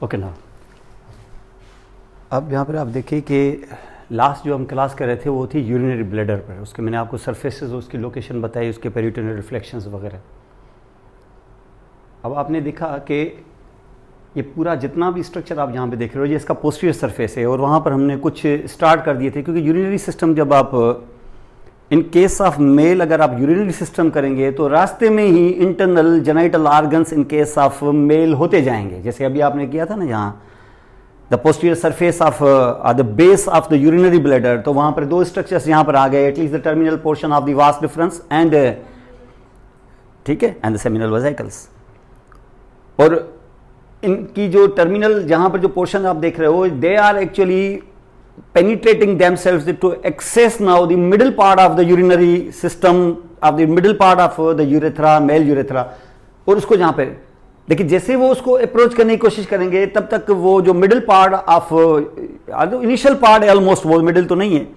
Okay ना, अब यहाँ पर आप देखिए कि लास्ट जो हम क्लास कर रहे थे वो थी यूरिनरी ब्लैडर पर। उसके मैंने आपको सरफेसेस, उसकी लोकेशन बताई, उसके पेरिटोनियल रिफ्लेक्शंस वगैरह। अब आपने देखा कि ये पूरा जितना भी स्ट्रक्चर आप यहाँ पे देख रहे हो ये इसका पोस्टीरियर सरफेस है, और वहाँ पर हमने कुछ स्टार्ट कर दिए थे क्योंकि यूरिनरी सिस्टम जब आप इन केस ऑफ मेल अगर आप यूरिनरी सिस्टम करेंगे तो रास्ते में ही internal genital organs in case of male होते जाएंगे। जैसे अभी आपने किया था ना यहाँ the posterior surface of the base of the urinary bladder, तो वहाँ पर दो स्ट्रक्चर्स यहाँ पर आ गए, at least the terminal portion of the vas deferens and, ठीक है, एंड द सेमिनल वेसिकल्स। और इनकी जो टर्मिनल जहाँ पर जो पोर्शन आप देख रहे हो they are actually penetrating themselves to access now the middle part of the urinary system of the middle part of the urethra, male urethra। और उसको जहाँ पे देखिए जैसे वो उसको अप्रोच करने की कोशिश करेंगे तब तक वो जो middle part of initial part है, ऑलमोस्ट वो मिडिल तो नहीं है,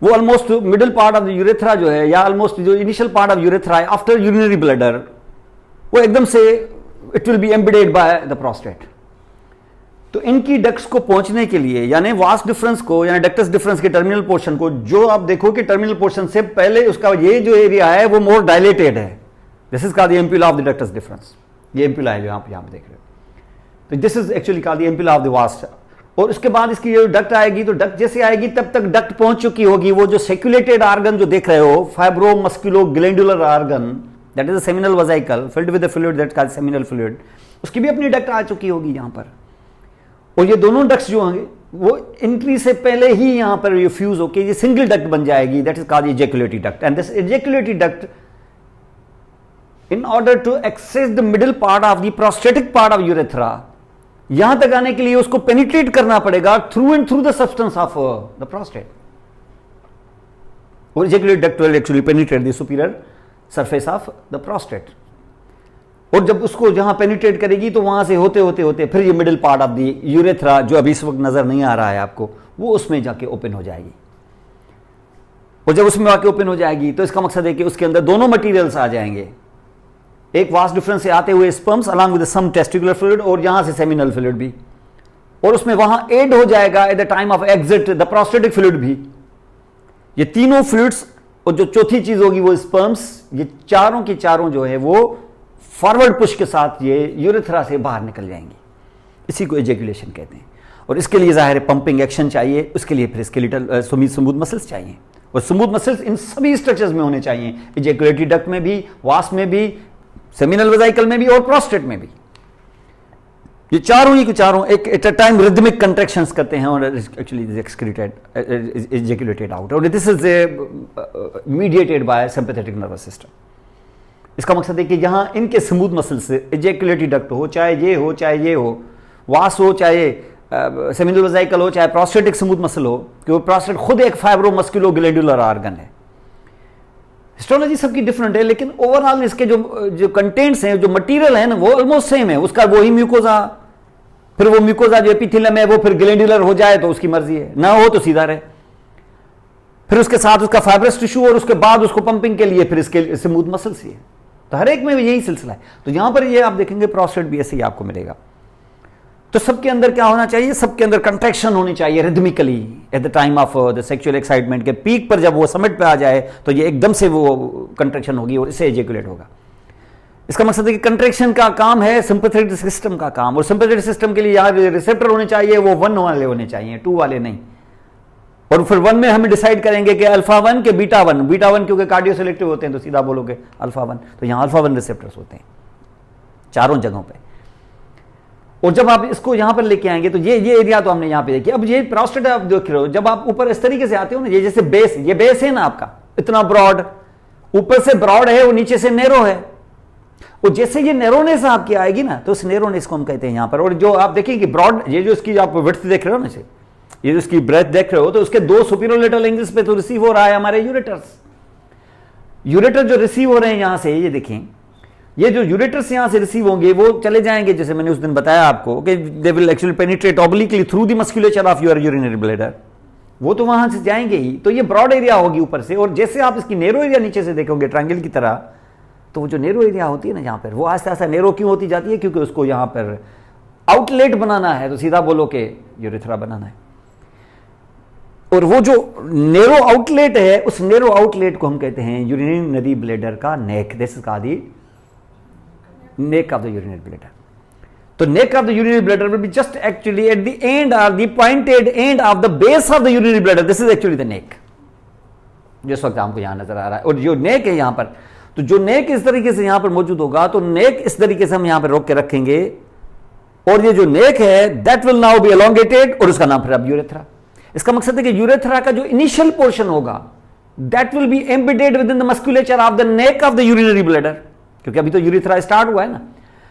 वो almost middle part of the urethra जो है या ऑलमोस्ट जो इनिशियल पार्ट ऑफ यूरेथ्रा है आफ्टर यूरिनरी ब्लैडर, वो एकदम से it will be embedded by the prostate. तो इनकी डक्ट्स को पहुंचने के लिए यानी वास डिफरेंस को यानी डक्टस डिफरेंस के टर्मिनल पोर्शन को, जो आप देखो कि टर्मिनल पोर्शन से पहले उसका ये जो एरिया है वो मोर डायलेटेड है, this is called the ampulla of the ductus difference. ये एम्पुला है जो आप यहाँ पे देख रहे हो, तो this is actually called the ampulla of the वास। और उसके बाद इसकी जो डक्ट आएगी, तो डक्ट जैसे आएगी तब तक डक्ट पहुंच चुकी होगी, वो जो सेक्युलेटेड ऑर्गन जो देख रहे हो fibro मस्कुलो glandular organ that is the seminal vesicle filled with the fluid that called seminal fluid, उसकी भी अपनी डक्ट आ चुकी होगी यहाँ पर। और ये दोनों डक्ट्स जो होंगे वो एंट्री से पहले ही यहां पर ये फ्यूज होकर ये सिंगल डक्ट बन जाएगी, that is called ejaculatory duct. And this ejaculatory duct in order to access the middle part of the prostatic part of urethra, यहां तक आने के लिए उसको पेनिट्रेट करना पड़ेगा through and through the substance of the prostate. और ejaculatory duct will actually penetrate the superior surface of the prostate, और जब उसको जहां पेनिट्रेट करेगी तो वहां से होते होते होते फिर ये middle part of the urethra जो अभी इस वक्त नजर नहीं आ रहा है आपको, वो उसमें जाके ओपन हो जाएगी। और जब उसमें आके ओपन हो जाएगी तो इसका मकसद है कि उसके अंदर दोनों मटेरियल्स आ जाएंगे, एक वास डिफरेंस से आते हुए sperms along with some testicular fluid और यहां से सेमिनल फ्लूइड भी, और उसमें वहां एड हो जाएगा eight the time of exit the prostatic fluid भी। ये तीनों फ्लूइड्स और जो चौथी चीज होगी वो स्पर्म्स, ये चारों की चारों जो है वो फॉरवर्ड पुश के साथ ये यूरेथ्रा से बाहर निकल जाएंगी। इसी को एजेकुलेशन कहते हैं। और इसके लिए जाहिर है पंपिंग एक्शन चाहिए, उसके लिए फिर स्केलेटल स्मूथ मसल्स चाहिए, और स्मूथ मसल्स इन सभी स्ट्रक्चर्स में होने चाहिए, एजेकुलेटरी डक्ट में भी, वास में भी, सेमिनल वेसिकल में भी और प्रोस्टेट में भी। ये चारों ही के चारों एक at a time rhythmic contractions करते हैं और एक्चुअली एक्सक्रीटेड एजेकुलेटेड आउट, और this is mediated by sympathetic nervous system. इसका मकसद है कि जहां इनके स्मूथ मसल से एजेकुलेटरी डक्ट हो, चाहे ये हो, वास हो, चाहे सेमिनल वेसिकल हो, चाहे प्रोस्टेटिक स्मूथ मसल हो, क्योंकि प्रोस्टेट खुद एक फाइब्रो मस्कुलो ग्लैंडुलर ऑर्गन है। हिस्टोलॉजी सबकी डिफरेंट है, लेकिन ओवरऑल इसके जो कंटेंट्स हैं, जो मटेरियल है ना, वो ऑलमोस्ट सेम है। उसका वही म्यूकोजा, फिर वो म्यूकोजा जो एपिथेलियम है वो फिर ग्लैंडुलर हो जाए तो उसकी मर्जी है, ना हो तो सीधा रहे, फिर उसके साथ उसका फाइब्रस टिश्यू, और उसके बाद उसको पंपिंग के लिए फिर इसके स्मूथ मसल्स ही है। तो हर एक में यही सिलसिला है। तो यहां पर ये आप देखेंगे प्रोस्टेट भी ऐसे ही आपको मिलेगा। तो सबके अंदर क्या होना चाहिए, सबके अंदर कंट्रैक्शन होनी चाहिए rhythmically eight the time of the sexual excitement के पीक पर। जब वो समिट पे आ जाए तो ये एकदम से वो कंट्रैक्शन होगी और इससे एजेकुलेट होगा। इसका मकसद है कि कंट्रैक्शन का काम है सिंपैथेटिक सिस्टम का काम, और सिंपैथेटिक सिस्टम के लिए यहाँ रिसेप्टर होने चाहिए, वो 1 वाले होने चाहिए, 2 वाले नहीं। और फिर 1 में हम डिसाइड करेंगे कि अल्फा 1 के बीटा 1 क्योंकि कार्डियो सिलेक्टिव होते हैं तो सीधा बोलोगे अल्फा 1, तो यहां अल्फा 1 रिसेप्टर्स होते हैं चारों जगहों पे। और जब आप इसको यहां पर लेके आएंगे तो ये एरिया तो हमने यहां पे देखी। अब ये प्रोस्टेट आप देख रहे हो, जब आप ऊपर इस तरीके से आते हो ना, ये जैसे बेस, ये बेस है ना आपका इतना ब्रॉड, ऊपर से ब्रॉड है और नीचे से नैरो है, और जैसे ये नैरोनेस आपकी आएगी ना तो उस नैरोनेस को हम कहते हैं यहां पर। और जो आप देखिए कि ब्रॉड, ये जो इसकी आप विड्थ देख रहे हो ना, ये जो इसकी ब्रेथ देख रहे हो, तो उसके 2 सुपीरियर लेटरल एंगल्स पे तो रिसीव हो रहा है हमारे यूरेटर जो रिसीव हो रहे हैं यहां से, ये देखें, ये जो यूरेटर्स यहां से रिसीव होंगे वो चले जाएंगे, जैसे मैंने उस दिन बताया आपको कि they will actually penetrate obliquely through the musculature of your urinary bladder, वो तो वहां से जाएंगे ही। तो ये ब्रॉड एरिया होगी ऊपर से, और जैसे आप इसकी नैरो एरिया नीचे से देखोगे ट्रायंगल की तरह, तो वो जो नैरो एरिया होती है ना जहां पर, वो आस्ते आस्ते नैरो क्यों होती जाती है, क्योंकि उसको यहां पर आउटलेट बनाना है तो सीधा बोलो कि यूरेथ्रा बनाना है। और वो जो नेरो आउटलेट है, उस नेरो आउटलेट को हम कहते हैं यूरिनरी ब्लैडर का neck. This is called the neck of the urinary bladder. तो neck of the urinary bladder will be just actually at the end और the pointed end of the base of the urinary bladder. This is actually the neck, जिस वक्त हमको यहां नजर आ रहा है। और जो नेक है यहां पर, तो जो नेक इस तरीके से यहां पर मौजूद होगा, तो नेक इस तरीके से हम यहां पर रोक के रखेंगे, और ये जो नेक है that will now be elongated, और उसका नाम फिर अब यूरेथ्रा। इसका मकसद है कि यूरेथ्रा का जो इनिशियल पोर्शन होगा that will B embedded with in the musculature of the neck of the urinary bladder, क्योंकि अभी तो यूरेथ्रा स्टार्ट हुआ है ना।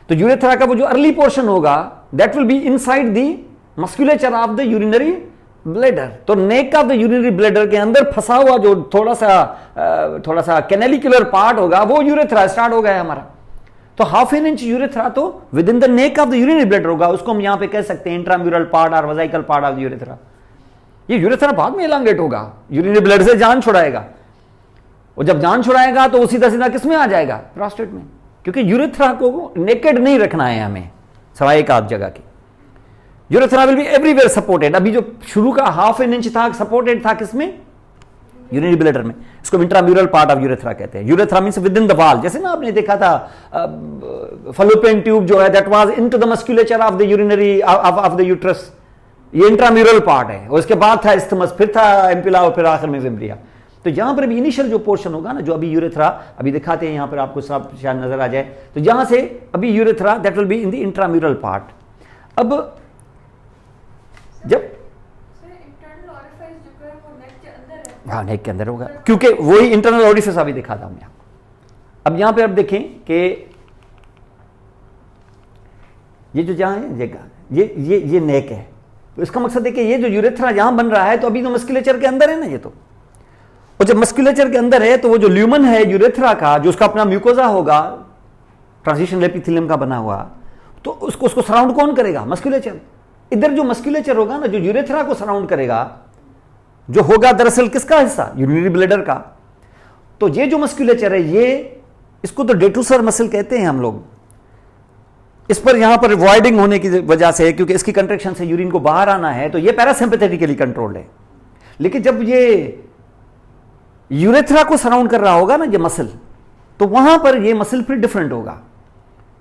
तो यूरेथ्रा का वो जो अर्ली पोर्शन होगा that will be inside the musculature of the urinary bladder. तो neck of the urinary bladder के अंदर फंसा हुआ जो थोड़ा सा कैनेलिकुलर पार्ट होगा वो यूरेथ्रा स्टार्ट हो गया हमारा। तो हाफ एन इंच यूरेथ्रा तो with in the neck of the urinary bladder होगा, उसको हम यहां पे कह सकते हैं इंट्राम्यूरल पार्ट और vesicle part of the urethra. ये यूरेथ्रा बाद में एलांगेट होगा, यूरिनरी ब्लैडर से जान छुड़ाएगा, और जब जान छुड़ाएगा तो वो सीधा सीधा किस में आ जाएगा, प्रोस्टेट में, क्योंकि यूरेथ्रा को नेकेड नहीं रखना है हमें, सवाई एक आध जगह की। Urethra will be everywhere supported. अभी जो शुरू का हाफ एन इंच था सपोर्टेड था किसमें, यूरिनरी ब्लैडर में। इसको इंट्राम्यूरल पार्ट ऑफ यूरेथ्रा कहते हैं। Urethra means with in the wall, जैसे ना आपने देखा था फलोपियन ट्यूब जो है that was into the musculature of the urinary of the uterus, ये इंट्राम्यूरल पार्ट है। और उसके बाद था इस्थमस, फिर था एम्पिला, और फिर आखिर में विम्ब्रिया। तो यहां पर भी इनिशियल जो पोर्शन होगा ना, जो अभी यूरेथ्रा अभी दिखाते हैं यहां पर आपको सब शायद नजर आ जाए, तो यहां से अभी urethra that will be in the intramural part. अब जब हाँ नेक के अंदर होगा, क्योंकि वही इंटरनल ओरिफिस अभी दिखा था हमने। अब यहां पे आप देखें कि ये जो जहां है ये नेक है, तो इसका मकसद है कि ये जो यूरेथ्रा यहां बन रहा है तो अभी तो मस्कुलेचर के अंदर है ना ये तो। और जब मस्कुलेचर के अंदर है तो वो जो ल्यूमन है यूरेथ्रा का, जो उसका अपना म्यूकोजा होगा ट्रांजिशन एपिथेलियम का बना हुआ, तो उसको सराउंड कौन करेगा, मस्कुलेचर। इधर जो मस्कुलेचर होगा ना, जो यूरेथ्रा को सराउंड करेगा, जो होगा दरअसल किसका हिस्सा, यूरिनरी ब्लैडर का। तो ये जो मस्कुलेचर है, ये इसको तो डेटूसर मसल कहते हैं हम लोग। इस पर यहां पर वॉइडिंग होने की वजह से, क्योंकि इसकी कंट्रैक्शन से यूरिन को बाहर आना है, तो ये पैरासिम्पैथेटिकली कंट्रोल्ड है। लेकिन जब ये यूरेथ्रा को सराउंड कर रहा होगा ना ये मसल, तो वहां पर ये मसल फिर डिफरेंट होगा,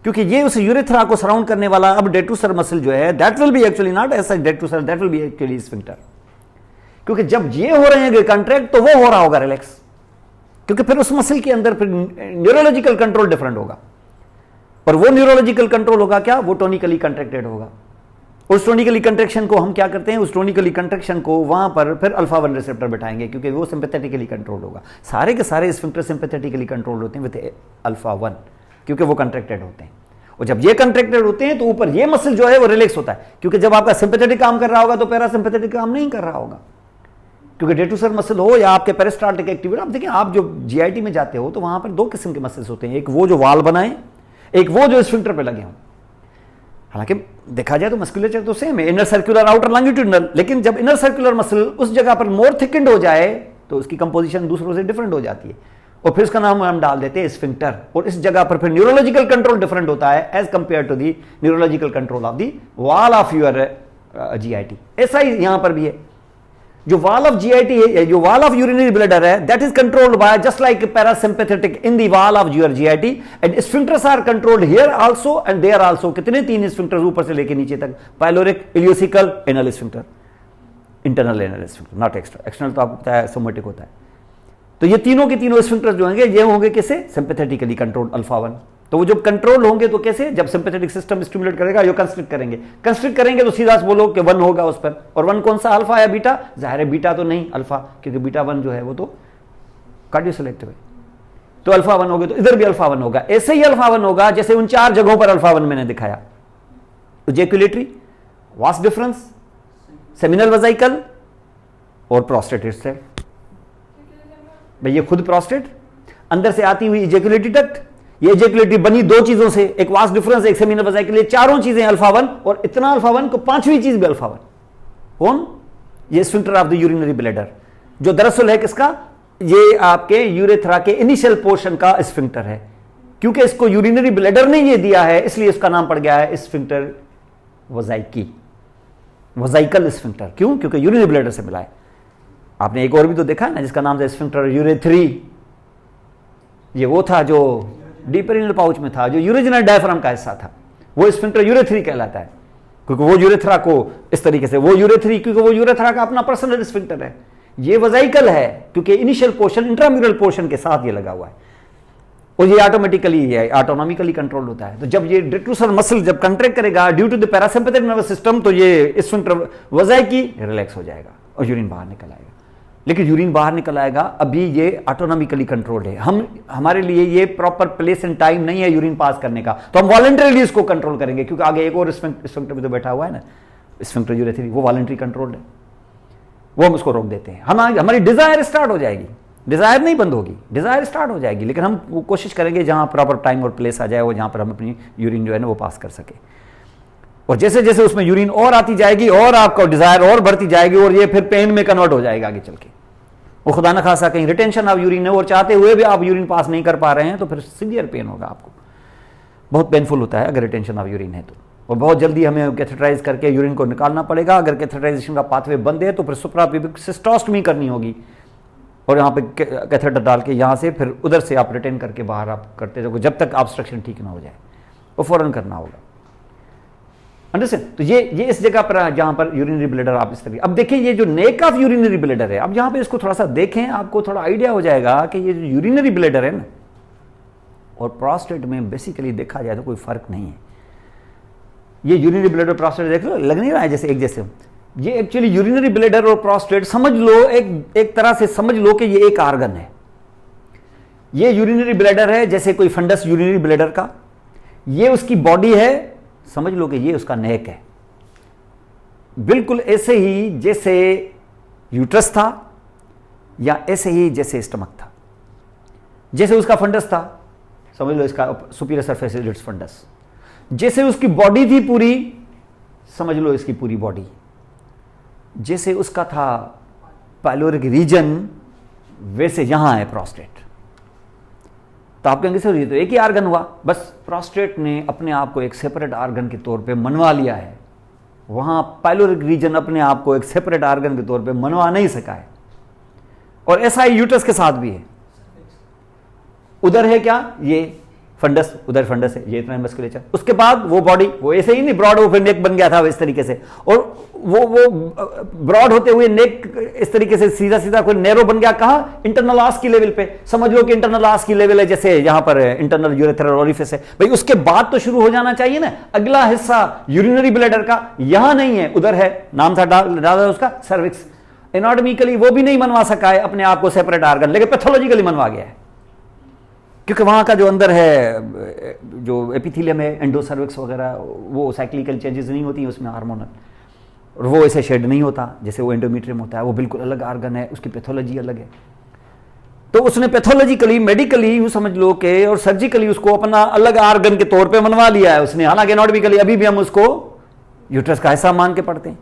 क्योंकि ये उस यूरेथ्रा को सराउंड करने वाला अब डेटूसर मसल जो है that will be actually not as such detrusor, that will be actually sphincter. क्योंकि जब ये हो रहे हैं कंट्रैक्ट तो वो हो रहा होगा रिलैक्स, क्योंकि फिर उस मसल के अंदर फिर न्यूरोलॉजिकल कंट्रोल डिफरेंट होगा। और वो न्यूरोलॉजिकल कंट्रोल होगा क्या, वो टोनिकली कंट्रैक्टेड होगा। उस टोनिकली कंट्रैक्शन को हम क्या करते हैं, उस टोनिकली कंट्रैक्शन को वहां पर फिर अल्फा 1 रिसेप्टर बैठाएंगे, क्योंकि वो सिंपैथेटिकली कंट्रोल होगा। सारे के सारे स्फिंक्टर सिंपैथेटिकली कंट्रोल होते हैं विद अल्फा 1, क्योंकि वो कंट्रैक्टेड होते हैं। और जब ये कंट्रैक्टेड होते हैं तो ऊपर ये मसल जो है वो रिलैक्स होता है, क्योंकि जब आपका सिंपैथेटिक काम कर रहा होगा तो पैरासिम्पैथेटिक काम नहीं कर रहा होगा। क्योंकि डेटूसर मसल हो या आपके पेरिस्टाल्टिक एक्टिविटी, आप देखिए आप जो जीआईटी में जाते हो तो वहां पर दो किस्म के मसल्स होते हैं, एक वो जो वाल बनाए, एक वो जो स्फिंक्टर पे लगे हों। हालांकि देखा जाए तो मस्कुलेचर तो सेम है, इनर सर्कुलर आउटर लॉन्गिट्यूडिनल, लेकिन जब इनर सर्कुलर मसल उस जगह पर मोर थिकन्ड हो जाए तो उसकी कंपोजिशन दूसरों से डिफरेंट हो जाती है, और फिर उसका नाम हम डाल देते हैं स्फिंक्टर। और इस जगह पर फिर न्यूरोलॉजिकल कंट्रोल डिफरेंट होता है as compared to the neurological control of the wall of your GIT. ऐसा ही यहां पर भी है, जो वॉल ऑफ जीआईटी है, जो वॉल ऑफ यूरिनरी ब्लैडर है, that is controlled by just like parasympathetic in the wall of your GIT, and sphincters are controlled here also and there also. कितने, 3 स्फिंक्टर्स ऊपर से लेके नीचे तक, pyloric, ileocaecal, anal sphincter, internal anal sphincter, not external. External तो आपको पता है सोमेटिक होता है। तो ये तीनों के तीनों स्फिंक्टर्स जो होंगे ये होंगे किसे, सिंपैथेटिकली कंट्रोल्ड अल्फा 1। तो वो जब कंट्रोल होंगे तो कैसे, जब सिंपैथेटिक सिस्टम स्टिमुलेट करेगा, ये कंस्ट्रिक्ट करेंगे, कंस्ट्रिक्ट करेंगे तो सीधा बोलो कि 1 होगा उस पर। और 1 कौन सा, अल्फा या बीटा? जाहिर है बीटा तो नहीं, अल्फा, क्योंकि बीटा 1 जो है वो तो कार्डियो सेलेक्टिव है। तो अल्फा 1 होगा तो इधर भी अल्फा 1 होगा। ऐसे ही अल्फा 1 होगा जैसे उन 4 जगहों पर अल्फा 1 मैंने दिखाया। इजैक्युलेटरी, वास डिफरेंस, सेमिनल वेसिकल और प्रोस्टेट इटसेल्फ। भाई ये खुद प्रोस्टेट, अंदर से आती हुई इजैक्युलेटरी डक्ट, ये इजैक्युलेटरी बनी 2 चीजों से, एक वास डिफरेंस, एक सेमिनल वेसिकल, ये चारों चीजें अल्फा 1, और इतना अल्फा 1 को 5वीं चीज भी अल्फा 1। कौन? ये sphincter of the urinary bladder, जो दरअसल है किसका, ये आपके यूरेथ्रा के इनिशियल पोर्शन का स्फिंक्टर है। क्योंकि इसको यूरिनरी ब्लैडर ने ये दिया है, इसलिए इसका नाम पड़ गया है स्फिंक्टर वजाइकी, वजाइकल स्फिंक्टर। क्यों? क्योंकि यूरिनरी ब्लैडर से मिला है। आपने एक और भी तो देखा है ना जिसका नाम था स्फिंक्टर यूरेथ्री। ये वो था जो डीपर इनर पाउच में था, जो यूरिजिनल डायफ्राम का हिस्सा था, वो स्फिंक्टर यूरेथ्री कहलाता है। क्योंकि वो यूरेथ्रा को इस तरीके से, वो यूरेथ्री क्योंकि वो यूरेथ्रा का अपना पर्सनल स्फिंक्टर है। ये वजाइकल है क्योंकि इनिशियल पोर्शन इंट्राम्यूरल पोर्शन के साथ ये लगा हुआ है, और ये ऑटोमेटिकली, ये ऑटोनॉमिकली कंट्रोल होता है। तो जब ये डेट्रूसर मसल जब कंट्रैक्ट करेगा due to the parasympathetic nervous system, तो ये स्फिंक्टर वजाइकी रिलैक्स हो जाएगा और यूरिन बाहर निकल आएगा। लेकिन यूरिन बाहर निकल आएगा, अभी ये ऑटोनॉमिकली कंट्रोल्ड है। हमारे लिए ये प्रॉपर प्लेस एंड टाइम नहीं है यूरिन पास करने का, तो हम वॉलंटरीली इसको कंट्रोल करेंगे, क्योंकि आगे एक और स्फिंक्टर भी तो बैठा हुआ है ना, स्फिंक्टर यूरेथ्री, वो वॉलंटरी कंट्रोल्ड है, वो हम उसको रोक देते हैं। हमारी डिजायर स्टार्ट हो जाएगी, डिजायर नहीं बंद होगी, डिजायर स्टार्ट हो जाएगी, लेकिन हम वो कोशिश करेंगे जहां प्रॉपर टाइम और प्लेस आ जाए, वो जहां पर हम अपनी यूरिन जो है ना वो पास कर सके। और जैसे जैसे उसमें यूरिन और आती जाएगी और आपका डिजायर और बढ़ती जाएगी, और ये फिर पेन में कन्वर्ट हो जाएगा आगे चल के। वो खुदा न खासा कहीं रिटेंशन ऑफ यूरिन है और चाहते हुए भी आप यूरिन पास नहीं कर पा रहे हैं, तो फिर सीवियर पेन होगा आपको, बहुत पेनफुल होता है अगर रिटेंशन ऑफ यूरिन है तो। और बहुत जल्दी हमें कैथेटराइज करके यूरिन को निकालना पड़ेगा। अगर कैथेटराइजेशन का पाथवे बंद है तो फिर सुप्राप्यूबिक सिस्टोस्टमी करनी होगी, और यहाँ पे कैथेटर डाल के यहाँ से फिर उधर से आप रिटेन करके बाहर आप करते जाओगे जब तक ऑब्स्ट्रक्शन ठीक ना हो जाए, वो फौरन करना होगा। अंडरस्टैंड? तो ये इस जगह पर जहां पर यूरिनरी ब्लैडर आप इस तरीके, अब देखिए ये जो नेक ऑफ यूरिनरी ब्लैडर है, अब यहां पे इसको थोड़ा सा देखें, आपको थोड़ा आइडिया हो जाएगा कि ये जो यूरिनरी ब्लैडर है ना और प्रोस्टेट में बेसिकली देखा जाए तो कोई फर्क नहीं है। ये यूरिनरी ब्लैडर प्रोस्टेट देख लो, लग नहीं रहा है जैसे एक जैसे। ये एक्चुअली यूरिनरी ब्लैडर और प्रोस्टेट समझ लो, एक तरह से समझ लो कि ये एक आर्गन है। ये यूरिनरी ब्लैडर है जैसे कोई फंडस यूरिनरी ब्लैडर का, ये उसकी बॉडी है, समझ लो कि ये उसका नेक है। बिल्कुल ऐसे ही जैसे यूट्रस था, या ऐसे ही जैसे स्टमक था, जैसे उसका फंडस था, समझ लो इसका सुपीरियर सरफेस इलिट्स फंडस, जैसे उसकी बॉडी थी पूरी, समझ लो इसकी पूरी बॉडी, जैसे उसका था पाइलोरिक रीजन, वैसे यहां है प्रोस्टेट। तो आप कहेंगे सर ये तो एक ही आर्गन हुआ, बस प्रोस्टेट ने अपने आप को एक सेपरेट आर्गन के तौर पे मनवा लिया है, वहां पाइलोरिक रीजन अपने आप को एक सेपरेट आर्गन के तौर पे मनवा नहीं सका है। और ऐसा ही यूट्रस के साथ भी है। उधर है क्या, ये फंडस, उधर फंडस है, ये इतना मस्कुलेचर, उसके बाद वो बॉडी, वो ऐसे ही नहीं ब्रॉड ओपन नेक बन गया था इस तरीके से, और वो ब्रॉड होते हुए नेक इस तरीके से सीधा सीधा कोई नैरो बन गया, कहां, इंटरनल आस्क की लेवल पे। समझ लो कि इंटरनल आस्क की लेवल है, जैसे यहां पर इंटरनल यूरेथ्रल ओरिफिस है भाई, उसके बाद तो शुरू हो जाना चाहिए ना अगला हिस्सा यूरिनरी ब्लैडर का, यहां नहीं है, उधर है, नाम था डाला उसका सर्विक्स। एनाटॉमिकली वो भी नहीं मनवा सका है अपने आप को सेपरेट आर्गन, लेकिन पैथोलॉजिकली मनवा गया है, क्योंकि वहां का जो अंदर है जो एपिथेलियम है, एंडोसर्विक्स वगैरह, वो साइक्लिकल चेंजेस नहीं होती उसमें हार्मोनल, और वो ऐसे शेड नहीं होता जैसे वो एंडोमेट्रियम होता है, वो बिल्कुल अलग आर्गन है, उसकी पैथोलॉजी अलग है। तो उसने पैथोलॉजिकली, मेडिकली यूं समझ लो कि, और सर्जिकली उसको अपना अलग आर्गन के तौर पे मनवा लिया है उसने, हालांकि एनाटॉमिकली अभी भी हम उसको यूट्रस का हिस्सा मान के पढ़ते हैं।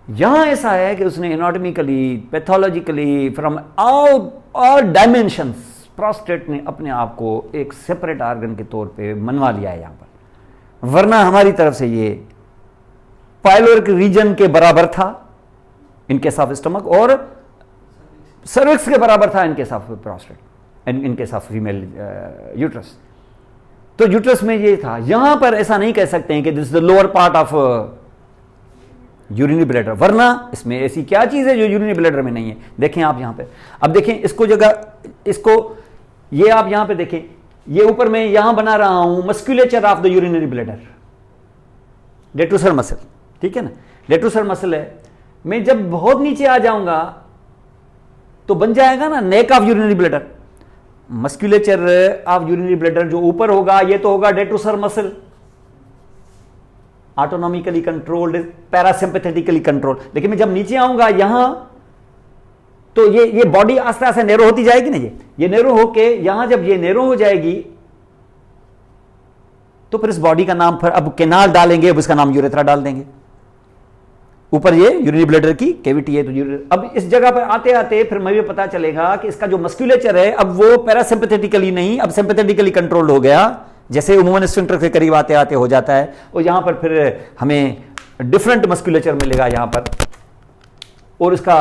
यहां ऐसा है कि उसने anatomically, pathologically, from all dimensions prostate ने अपने आप को एक सेपरेट आर्गन के तौर पे मनवा लिया है यहां पर, वरना हमारी तरफ से ये पाइलोरिक रीजन के बराबर था इनके साफ स्टमक, और सर्विक्स के बराबर था इनके साफ प्रोस्टेट, इनके साफ फीमेल यूट्रस। तो यूट्रस में ये था, यहां पर ऐसा नहीं कह सकते हैं कि this is the lower part of urinary bladder, वरना इसमें ऐसी क्या चीज है जो यूरिनरी ब्लैडर में नहीं है। देखें आप यहां पे, अब देखें इसको जगह, इसको ये आप यहां पे देखें, ये ऊपर मैं यहां बना रहा हूं musculature of the urinary bladder, detrusor muscle, ठीक है ना, डेट्रूसर मसल है। मैं जब बहुत नीचे आ जाऊंगा तो बन जाएगा ना neck of urinary bladder, musculature of urinary bladder जो ऊपर होगा ये तो होगा डेट्रूसर मसल, ऑटोनॉमिकली कंट्रोल्ड, पैरासिम्पैथेटिकली कंट्रोल्ड। लेकिन मैं जब नीचे आऊंगा यहां तो ये बॉडी आस्ते आस्ते नैरो होती जाएगी ना, ये नैरो होके यहां जब ये नैरो हो जाएगी तो फिर इस बॉडी का नाम, फिर अब केनाल डालेंगे, अब इसका नाम यूरेथ्रा डाल देंगे। ऊपर ये यूरिनरी ब्लैडर की कैविटी है, तो अब इस जगह पर आते आते फिर मुझे पता चलेगा कि इसका जो मस्कुलेचर है अब वो पैरासिम्पैथेटिकली नहीं, अब सिंपैथेटिकली कंट्रोल्ड हो गया, जैसे उमूमन स्फिंक्टर के करीब आते आते हो जाता है, और यहां पर फिर हमें डिफरेंट मस्कुलेचर मिलेगा यहां पर, और इसका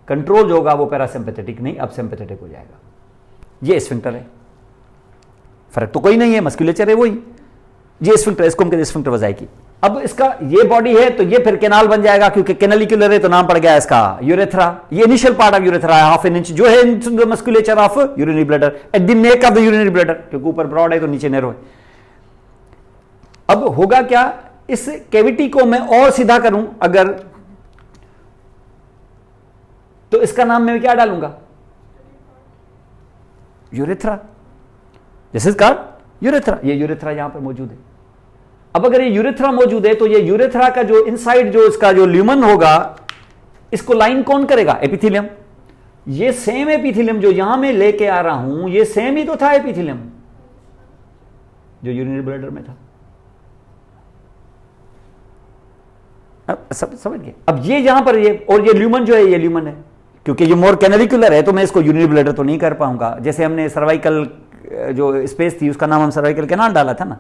कंट्रोल जो होगा वो पैरासिम्पैथेटिक नहीं अब सिंपैथेटिक हो जाएगा। ये स्फिंक्टर है, फर्क तो कोई नहीं है, मस्कुलेचर है वही। ये स्फिंक्टर, इसको हम कहते हैं स्फिंक्टर वजाइकी। अब इसका ये बॉडी है तो ये फिर कैनाल बन जाएगा, क्योंकि कैनालिकुलर है तो नाम पड़ गया इसका यूरेथ्रा। ये इनिशियल पार्ट ऑफ यूरेथ्रा है, हाफ एन इंच जो है musculature of urinary bladder at the neck of the urinary bladder, क्योंकि ऊपर ब्रॉड है तो नीचे नैरो है। अब होगा क्या, इस कैविटी को मैं और सीधा करूं अगर, तो इसका नाम मैं क्या डालूंगा, urethra. This is called urethra. ये यूरेथ्रा यहां पर मौजूद है। अब अगर ये यूरेथ्रा मौजूद है तो ये यूरेथ्रा का जो इनसाइड जो इसका जो ल्यूमन होगा, इसको लाइन कौन करेगा, एपिथेलियम। ये सेम एपिथेलियम जो यहां मैं लेके आ रहा हूं, ये सेम ही तो था एपिथेलियम जो यूरिनरी ब्लैडर में था। अब समझ गए। अब ये यहां पर ये, और ये ल्यूमन जो है, ये ल्यूमन है, क्योंकि ये मोर कैनालिकुलर है तो मैं इसको यूरिनरी ब्लैडर तो नहीं कर पाऊंगा। जैसे हमने सर्वाइकल जो स्पेस थी उसका नाम हम सर्वाइकल कैनाल डाला था ना,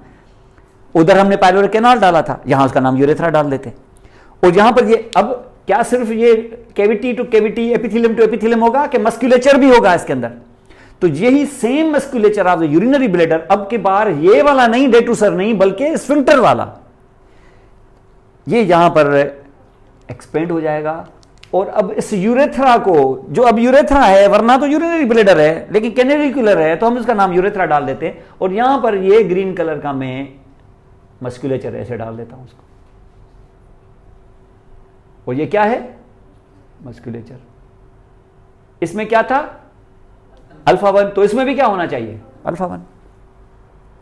उधर हमने पाइलोर कैनाल डाला था, यहां उसका नाम यूरेथ्रा डाल देते। और यहां पर ये अब क्या सिर्फ ये cavity to cavity, epithelium to epithelium होगा कि मस्कुलेचर भी होगा इसके अंदर। तो यही same musculature of the urinary bladder अब के बार ये वाला नहीं, डेटूसर नहीं, बल्कि स्फिंक्टर वाला, ये यहां पर एक्सपेंड हो जाएगा। और अब इस यूरेथ्रा को, जो अब यूरेथ्रा है, वरना तो यूरिनरी ब्लैडर है लेकिन कैनालिकुलर है, तो हम इसका नाम यूरेथ्रा डाल देते हैं। और यहां पर ये ग्रीन कलर का मैं मस्कुलेचर ऐसे डाल देता हूं उसको, और ये क्या है, मस्कुलेचर। इसमें क्या था, अल्फा 1, तो इसमें भी क्या होना चाहिए, अल्फा 1,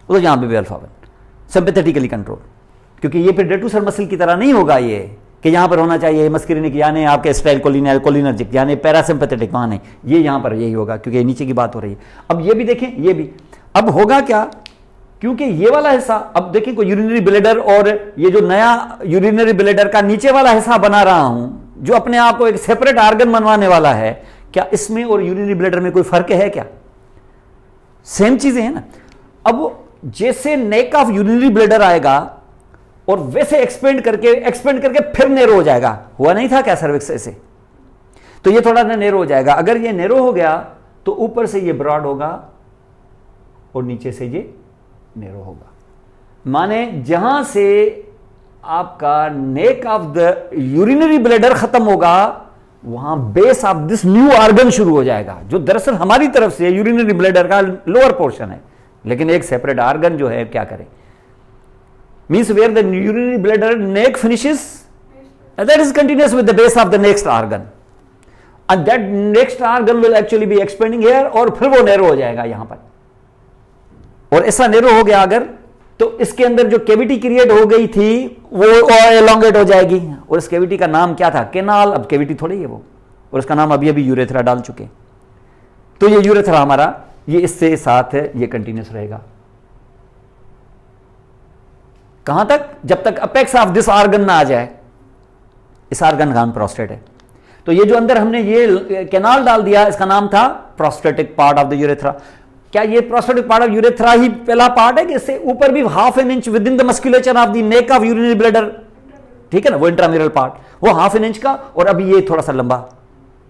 तो यहां पे भी अल्फा 1, सिंपैथेटिकली कंट्रोल। क्योंकि ये फिर डेटूसर मसल की तरह नहीं होगा, ये कि यहां पर होना चाहिए मस्कुलिनिक यानी आपके स्टाइल कोलिनर्जिक यानी पैरासिम्पैथेटिक, वहां नहीं, ये यहां पर यही होगा क्योंकि नीचे की बात हो रही है। अब ये भी देखें, ये भी अब होगा क्या, क्योंकि ये वाला हिस्सा, अब देखिए कोई यूरिनरी ब्लैडर और ये जो नया यूरिनरी ब्लैडर का नीचे वाला हिस्सा बना रहा हूं, जो अपने आप को एक सेपरेट ऑर्गन बनवाने वाला है, क्या इसमें और यूरिनरी ब्लैडर में कोई फर्क है क्या, सेम चीजें हैं ना। अब जैसे नेक ऑफ यूरिनरी ब्लैडर आएगा और वैसे एक्सपेंड करके फिर नैरो हो जाएगा, हुआ नहीं था क्या सर्विक्स ऐसे, तो ये थोड़ा ना नैरो हो जाएगा। अगर ये नैरो हो गया तो ऊपर से ये ब्रॉड होगा और नीचे से ये नैरो होगा। माने जहां से आपका neck of the urinary bladder खत्म होगा, वहां base of this new organ शुरू हो जाएगा, जो दरअसल हमारी तरफ से यूरिनरी ब्लैडर का लोअर पोर्शन है, लेकिन एक सेपरेट ऑर्गन जो है क्या करे, means where the urinary bladder neck finishes, that is continuous with the base of the next organ, and that next organ will actually be expanding here, और फिर वो नैरो हो जाएगा यहां पर। और ऐसा नैरो हो गया अगर, तो इसके अंदर जो कैविटी क्रिएट हो गई थी वो एलोंगेट हो जाएगी, और इस कैविटी का नाम क्या था, कैनाल। अब कैविटी थोड़ी है वो, और उसका नाम अभी अभी यूरेथ्रा डाल चुके। तो ये यूरेथ्रा हमारा ये इससे साथ है, ये कंटिन्यूस रहेगा कहां तक, जब तक अपेक्स ऑफ दिस ऑर्गन ना आ जाए। इस ऑर्गन का नाम प्रोस्टेट है। तो ये जो अंदर हमने ये कैनाल डाल दिया, इसका नाम था prostatic part of the urethra. क्या ये प्रोस्टेटिक पार्ट ऑफ यूरेथ्रा ही पहला पार्ट है कि इससे ऊपर भी half an inch with in the musculature of the neck of urinary bladder, ठीक है ना, वो इंट्राम्यूरल पार्ट, वो हाफ एन इंच का, और अभी ये थोड़ा सा लंबा,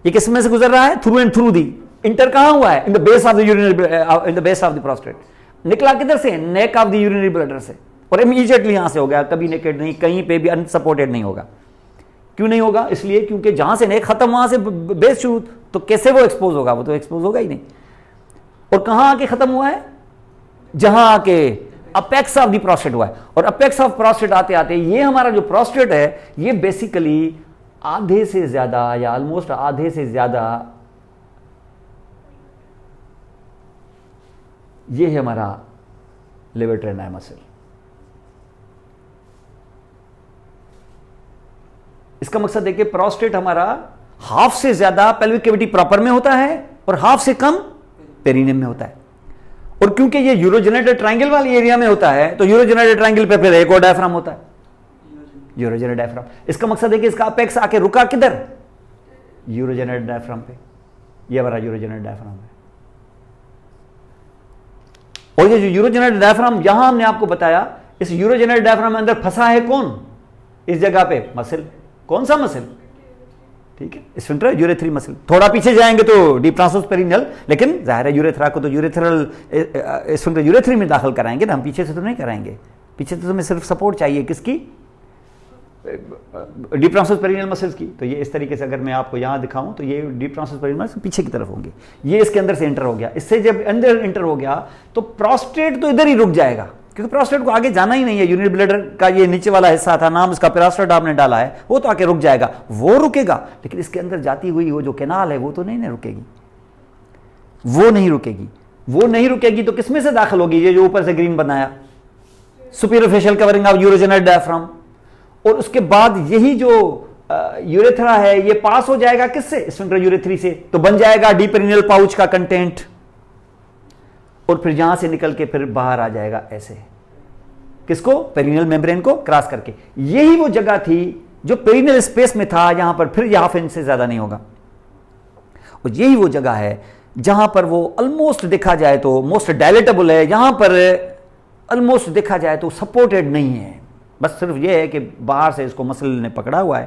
ये किस में से गुजर रहा है, through and through the, inter कहां हुआ है, in the base of the urinary, in the base of the prostate. निकला किधर से, नेक ऑफ द यूरिनरी ब्लैडर से, और इमीडिएटली यहां से हो गया, कभी नेकेड नहीं, कहीं पे भी अनसपोर्टेड नहीं होगा। क्यों नहीं होगा, इसलिए क्योंकि जहां से नेक खत्म वहां से बेस शुरू, तो कैसे वो एक्सपोज होगा, वो तो एक्सपोज होगा ही नहीं। और कहां आके खत्म हुआ है, जहां आके अपेक्स ऑफ द प्रोस्टेट हुआ है। और अपेक्स ऑफ प्रोस्टेट आते आते ये हमारा जो प्रोस्टेट है, ये बेसिकली आधे से ज्यादा या ऑलमोस्ट आधे से ज्यादा, ये है हमारा लेवेट्रेनाई मसल। इसका मकसद है कि प्रोस्टेट हमारा हाफ से ज्यादा पेल्विक कैविटी प्रॉपर में होता है और हाफ से कम पेरिनियम में होता है। और क्योंकि ये यूरोजेनेटेड ट्रायंगल वाली एरिया में होता है, तो यूरोजेनेटेड ट्रायंगल पे फिर एक और डायफ्राम होता है, यूरोजेनेटेड डायफ्राम। इसका मकसद है कि इसका अपेक्स आके रुका किधर, यूरोजेनेटेड डायफ्राम पे। ये हमारा यूरोजेनेटेड डायफ्राम है। और ये जो यूरोजेनिक डायफ्राम यहां हमने आपको बताया, इस यूरोजेनिक डायफ्राम में अंदर फंसा है कौन इस जगह पे? मसल। कौन सा मसल? ठीक है, स्फिंक्टर यूरेथ्री मसल। थोड़ा पीछे जाएंगे तो डीप ट्रांसवर्स पेरिनियल, लेकिन जाहिर है यूरेथ्रा को तो यूरेथ्रल स्फिंक्टर यूरेथ्री में दाखिल कराएंगे ना, हम पीछे से तो नहीं कराएंगे। पीछे से तुम्हें सिर्फ सपोर्ट चाहिए किसकी? डीप ट्रांसवर्स पेरिनियल मसल्स की। तो ये इस तरीके से अगर मैं आपको यहां दिखाऊं तो ये डीप ट्रांसवर्स पेरिनियल मसल्स पीछे की तरफ होंगे, ये इसके अंदर से एंटर हो गया। इससे जब अंदर एंटर हो गया तो प्रोस्टेट तो इधर ही रुक जाएगा, क्योंकि प्रोस्टेट को आगे जाना ही नहीं है। यूरिनरी ब्लैडर का ये नीचे वाला हिस्सा था, नाम इसका पेरास्टेट आपने डाला है, वो तो आके रुक जाएगा, वो रुकेगा, लेकिन इसके अंदर जाती हुई वो जो कैनाल है वो तो नहीं ना रुकेगी, वो नहीं रुकेगी। वो नहीं रुकेगी तो किसमें से दाखिल होगी? ये जो ऊपर से ग्रीन बनाया, superior fascial covering of urogenic diaphragm. और उसके बाद यही जो यूरेथ्रा है ये पास हो जाएगा किससे? स्फिंक्टर यूरेथ्री से, तो बन जाएगा डीप पेरिनियल पाउच का कंटेंट, और फिर यहां से निकल के फिर बाहर आ जाएगा ऐसे, किसको? पेरिनियल मेम्ब्रेन को क्रॉस करके। यही वो जगह थी जो पेरिनियल स्पेस में था, यहां पर फिर हाफ इंच से ज्यादा नहीं होगा, और यही वो जगह है जहां पर वो ऑलमोस्ट देखा जाए तो मोस्ट डायलेटेबल है, यहां पर ऑलमोस्ट देखा जाए तो सपोर्टेड नहीं है, बस सिर्फ ये है कि बाहर से इसको मसल ने पकड़ा हुआ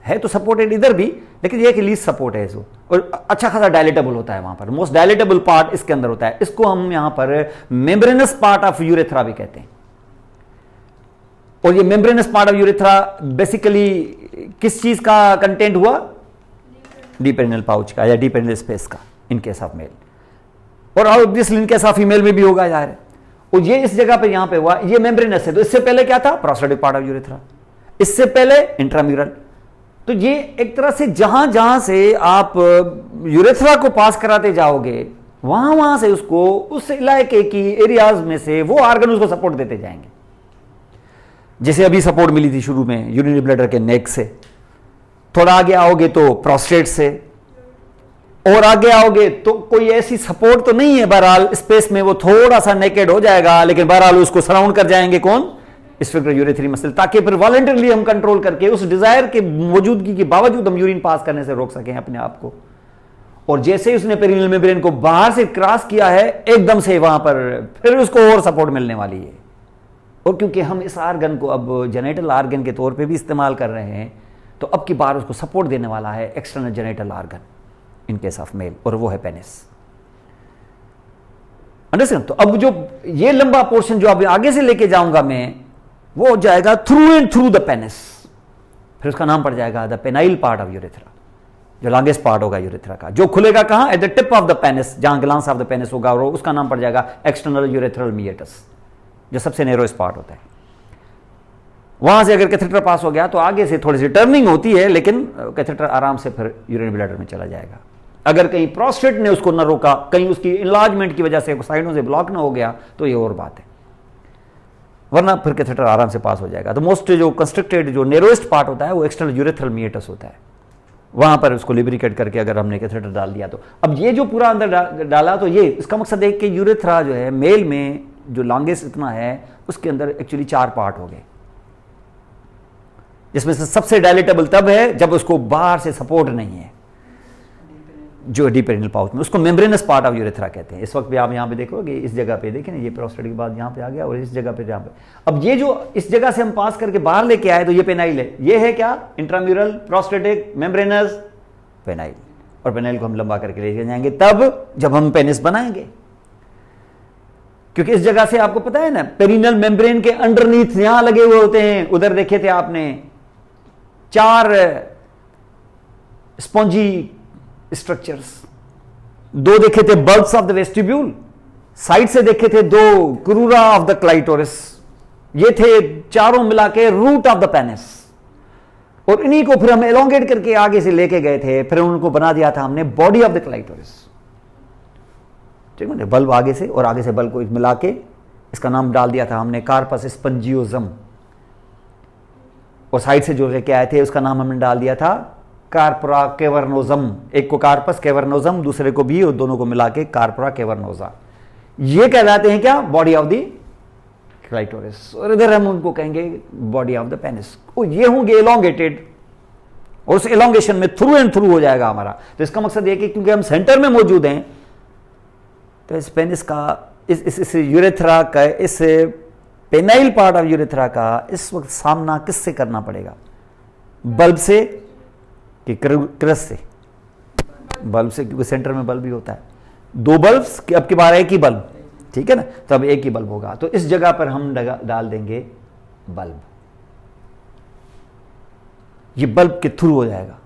है तो सपोर्टेड इधर भी, लेकिन ये कि लीस्ट सपोर्ट है इसको, और अच्छा खासा डायलेटेबल होता है वहां पर। मोस्ट डायलेटेबल पार्ट इसके अंदर होता है, इसको हम यहां पर मेम्ब्रेनस पार्ट ऑफ यूरेथ्रा भी कहते हैं। और ये membranes part of urethra basically किस चीज का कंटेंट हुआ? डीप पेरिनियल पाउच का या डीप पेरिनियल स्पेस का, इन केस ऑफ मेल, और obviously in case of female में भी होगा यार। और ये इस जगह पे यहां पे हुआ, ये मेम्ब्रेनस है, तो इससे पहले क्या था? प्रोस्टेटिक पार्ट ऑफ यूरेथ्रा, इससे पहले इंट्राम्यूरल। तो ये एक तरह से जहां जहां से आप यूरेथ्रा को पास कराते जाओगे, वहां वहां से उसको उस इलाके की एरियाज में से वो ऑर्गन उसको सपोर्ट देते जाएंगे। जैसे अभी सपोर्ट मिली थी शुरू में यूरिनरी ब्लैडर के नेक से, थोड़ा आगे आओगे तो प्रोस्टेट से, और आगे आओगे तो कोई ऐसी सपोर्ट तो नहीं है, बहरहाल स्पेस में वो थोड़ा सा नेकेड हो जाएगा, लेकिन बहरहाल उसको सराउंड कर जाएंगे कौन? स्फिंक्टर यूरेथ्री मसल, ताकि फिर वॉलंटरली हम कंट्रोल करके उस डिजायर के मौजूदगी के बावजूद हम यूरिन पास करने से रोक सकें अपने आप को। और जैसे ही उसने पेरिनियल मेम्ब्रेन को बाहर से क्रॉस किया है, एकदम से वहां पर फिर उसको और सपोर्ट मिलने वाली है। और क्योंकि हम इस आर्गन को अब जेनेटल आर्गन के तौर पे भी इस्तेमाल कर रहे हैं, तो अब की बार उसको सपोर्ट देने वाला है external genital organ in case of male, और वो है पेनिस। अंडरस्टैंड? तो अब जो ये लंबा पोर्शन जो अब आगे से लेके जाऊंगा मैं, वो हो जाएगा through and through the penis, फिर उसका नाम पड़ जाएगा the penile part of urethra, जो लॉन्गेस्ट पार्ट होगा यूरेथ्रा का, जो खुलेगा कहां? At the tip of the penis, जहां ग्लांस ऑफ द पेनिस होगा, और उसका नाम पड़ जाएगा एक्सटर्नल यूरेथ्रल मीएटस, जो सबसे नैरोएस्ट पार्ट होता है। वहां से अगर कैथेटर पास हो गया तो आगे से थोड़ी सी टर्निंग होती है, लेकिन कैथेटर आराम से फिर यूरिनरी ब्लैडर में चला जाएगा। अगर कहीं प्रोस्टेट ने उसको न रोका, कहीं उसकी इनलार्जमेंट की वजह से साइडों से ब्लॉक ना हो गया, तो ये और बात है, वरना फिर कैथेटर आराम से पास हो जाएगा। तो मोस्ट जो कंस्ट्रक्टेड जो नैरोएस्ट पार्ट होता है वो एक्सटर्नल यूरेथ्रल मीएटस होता है, वहां पर उसको लिब्रिकेट करके अगर हमने कैथेटर डाल दिया तो। अब ये जो पूरा अंदर डाला, तो ये इसका मकसद है कि यूरेथ्रा जो है मेल में जो लॉन्गेस्ट इतना है, उसके अंदर एक्चुअली 4 पार्ट हो गए, जिसमें से सबसे डायलेटेबल तब है जब उसको बाहर से सपोर्ट नहीं है, जो डीप पेरिनियल पाउच में, उसको मेम्ब्रेनस पार्ट ऑफ यूरेथ्रा कहते हैं। इस वक्त भी आप यहां पे देखोगे, इस जगह पे देखें ना, ये प्रोस्टेट के बाद यहां पे आ गया, और इस जगह पे यहां पे। अब ये जो इस जगह से हम पास करके बाहर लेके आए, तो ये पेनाइल है। ये है क्या? Intramural, prostatic, membranes, penile. और पेनाइल को हम लंबा करके लेके जाएंगे तब जब हम पेनिस बनाएंगे, क्योंकि इस जगह से आपको पता है ना, पेरिनियल मेम्ब्रेन के अंडरनीथ यहां लगे हुए होते हैं, उधर देखे थे आपने 4 स्पॉन्जी स्ट्रक्चर्स, 2 देखे थे bulbs of the vestibule, side से देखे थे 2 क्रूरा ऑफ द क्लाइटोरिस, ये थे चारों मिला के रूट ऑफ द पेनिस। और इन्हीं को फिर हम एलोंगेट करके आगे से लेके गए थे, फिर उनको बना दिया था हमने बॉडी ऑफ द क्लाइटोरिस। ठीक है, बल्ब आगे से, और आगे से बल्ब को मिला के इसका नाम डाल दिया था हमने कार्पस स्पंजियोजम, और साइड से जो लेके आए थे उसका नाम हमने डाल दिया था कार्पोरा केवर्नोजम। एक को कार्पस केवर्नोजम, दूसरे को भी, और दोनों को मिला के कार्पोरा केवर्नोजा। ये कहलाते हैं क्या? Body of the clitoris. और इधर हम उनको कहेंगे बॉडी ऑफ द पेनिस। ये होंगे एलोंगेटेड, और उस एलोंगेशन में थ्रू एंड थ्रू हो जाएगा हमारा। तो इसका मकसद यह कि क्योंकि हम सेंटर में मौजूद हैं, तो इस पेनिस का इस यूरेथ्रा का, इस पेनाइल पार्ट ऑफ यूरेथ्रा का इस वक्त सामना किससे करना पड़ेगा? बल्ब से कि क्रस से? बल्ब से, क्योंकि सेंटर में बल्ब ही होता है। दो बल्ब्स कि अब की बार एक ही बल्ब, ठीक है ना, तो अब एक ही बल्ब होगा। तो इस जगह पर हम डाल देंगे बल्ब। ये बल्ब के थ्रू हो जाएगा,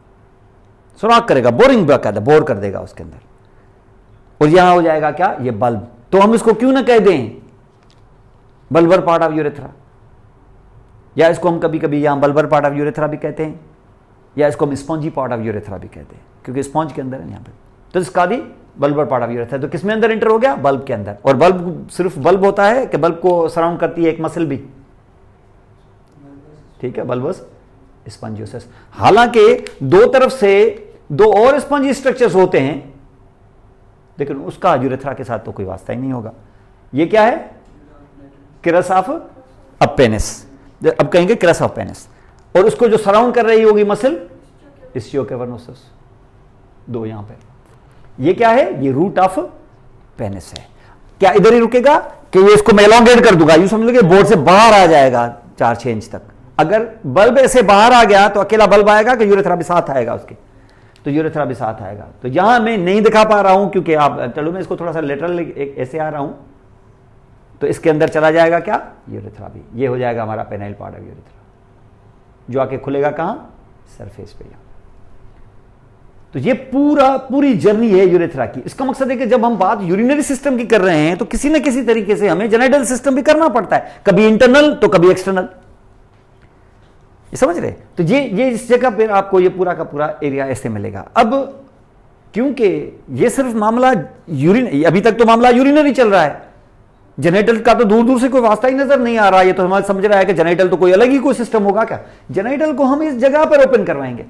सुराख करेगा, बोरिंग कहता है, बोर कर देगा उसके अंदर, और यहां हो जाएगा क्या? ये बल्ब। तो हम इसको क्यों ना कह दें बल्बर पार्ट ऑफ यूरेथ्रा, या इसको हम कभी कभी यहां बल्बर पार्ट ऑफ यूरेथ्रा भी कहते हैं, या इसको हम स्पॉन्जी पार्ट ऑफ यूरेथ्रा भी कहते हैं, क्योंकि स्पॉन्ज के अंदर है यहां पे। तो इसका भी बल्बर पार्ट ऑफ यूरेथ्रा। तो किसमें अंदर इंटर हो गया? बल्ब के अंदर। और बल्ब सिर्फ बल्ब होता है कि बल्ब को सराउंड करती है एक मसल भी, ठीक है, बल्बस स्पंजियोसिस। हालांकि दो तरफ से दो और स्पंजी स्ट्रक्चर्स होते हैं, लेकिन उसका यूरेथ्रा के साथ तो कोई वास्ता ही नहीं होगा। ये क्या है? क्रस ऑफ अपेनिस, अब कहेंगे क्रस ऑफ पेनिस। और उसको जो सराउंड कर रही होगी मसल, इस्चियो कैवर्नोसस, दो यहां पे। ये क्या है? ये रूट ऑफ पेनिस है। क्या इधर ही रुकेगा कि ये इसको मैं एलोंगेट कर दूंगा, यूं समझ लो कि बोर्ड से बाहर आ जाएगा 4-6 इंच तक। अगर बल्ब ऐसे बाहर आ गया तो अकेला बल्ब आएगा कि यूरेथ्रा भी साथ आएगा उसके? तो यूरेथ्रा भी साथ आएगा। तो यहां मैं नहीं दिखा पा रहा हूं क्योंकि आप चलो मैं इसको थोड़ा सा लेटरल ऐसे आ रहा हूं, तो इसके अंदर चला जाएगा क्या? यूरेथ्रा भी। ये हो जाएगा हमारा पेनाइल पार्ट ऑफ यूरेथ्रा, जो आके खुलेगा कहां? सरफेस पे। तो ये पूरी जर्नी है यूरेथ्रा की। इसका मकसद है कि जब हम बात यूरिनरी सिस्टम की कर रहे हैं तो किसी ना किसी तरीके से हमें जेनिटल सिस्टम भी करना पड़ता है, कभी इंटरनल तो कभी एक्सटर्नल। ये समझ रहे? तो ये इस जगह पर आपको ये पूरा का पूरा एरिया ऐसे मिलेगा। अब क्योंकि ये सिर्फ मामला यूरिन, अभी तक तो मामला यूरिनरी चल रहा है, जेनिटल का तो दूर दूर से कोई वास्ता ही नजर नहीं आ रहा। ये तो हमारा समझ रहा है कि जेनिटल तो कोई अलग ही कोई सिस्टम होगा क्या? जेनिटल को हम इस जगह पर ओपन करवाएंगे।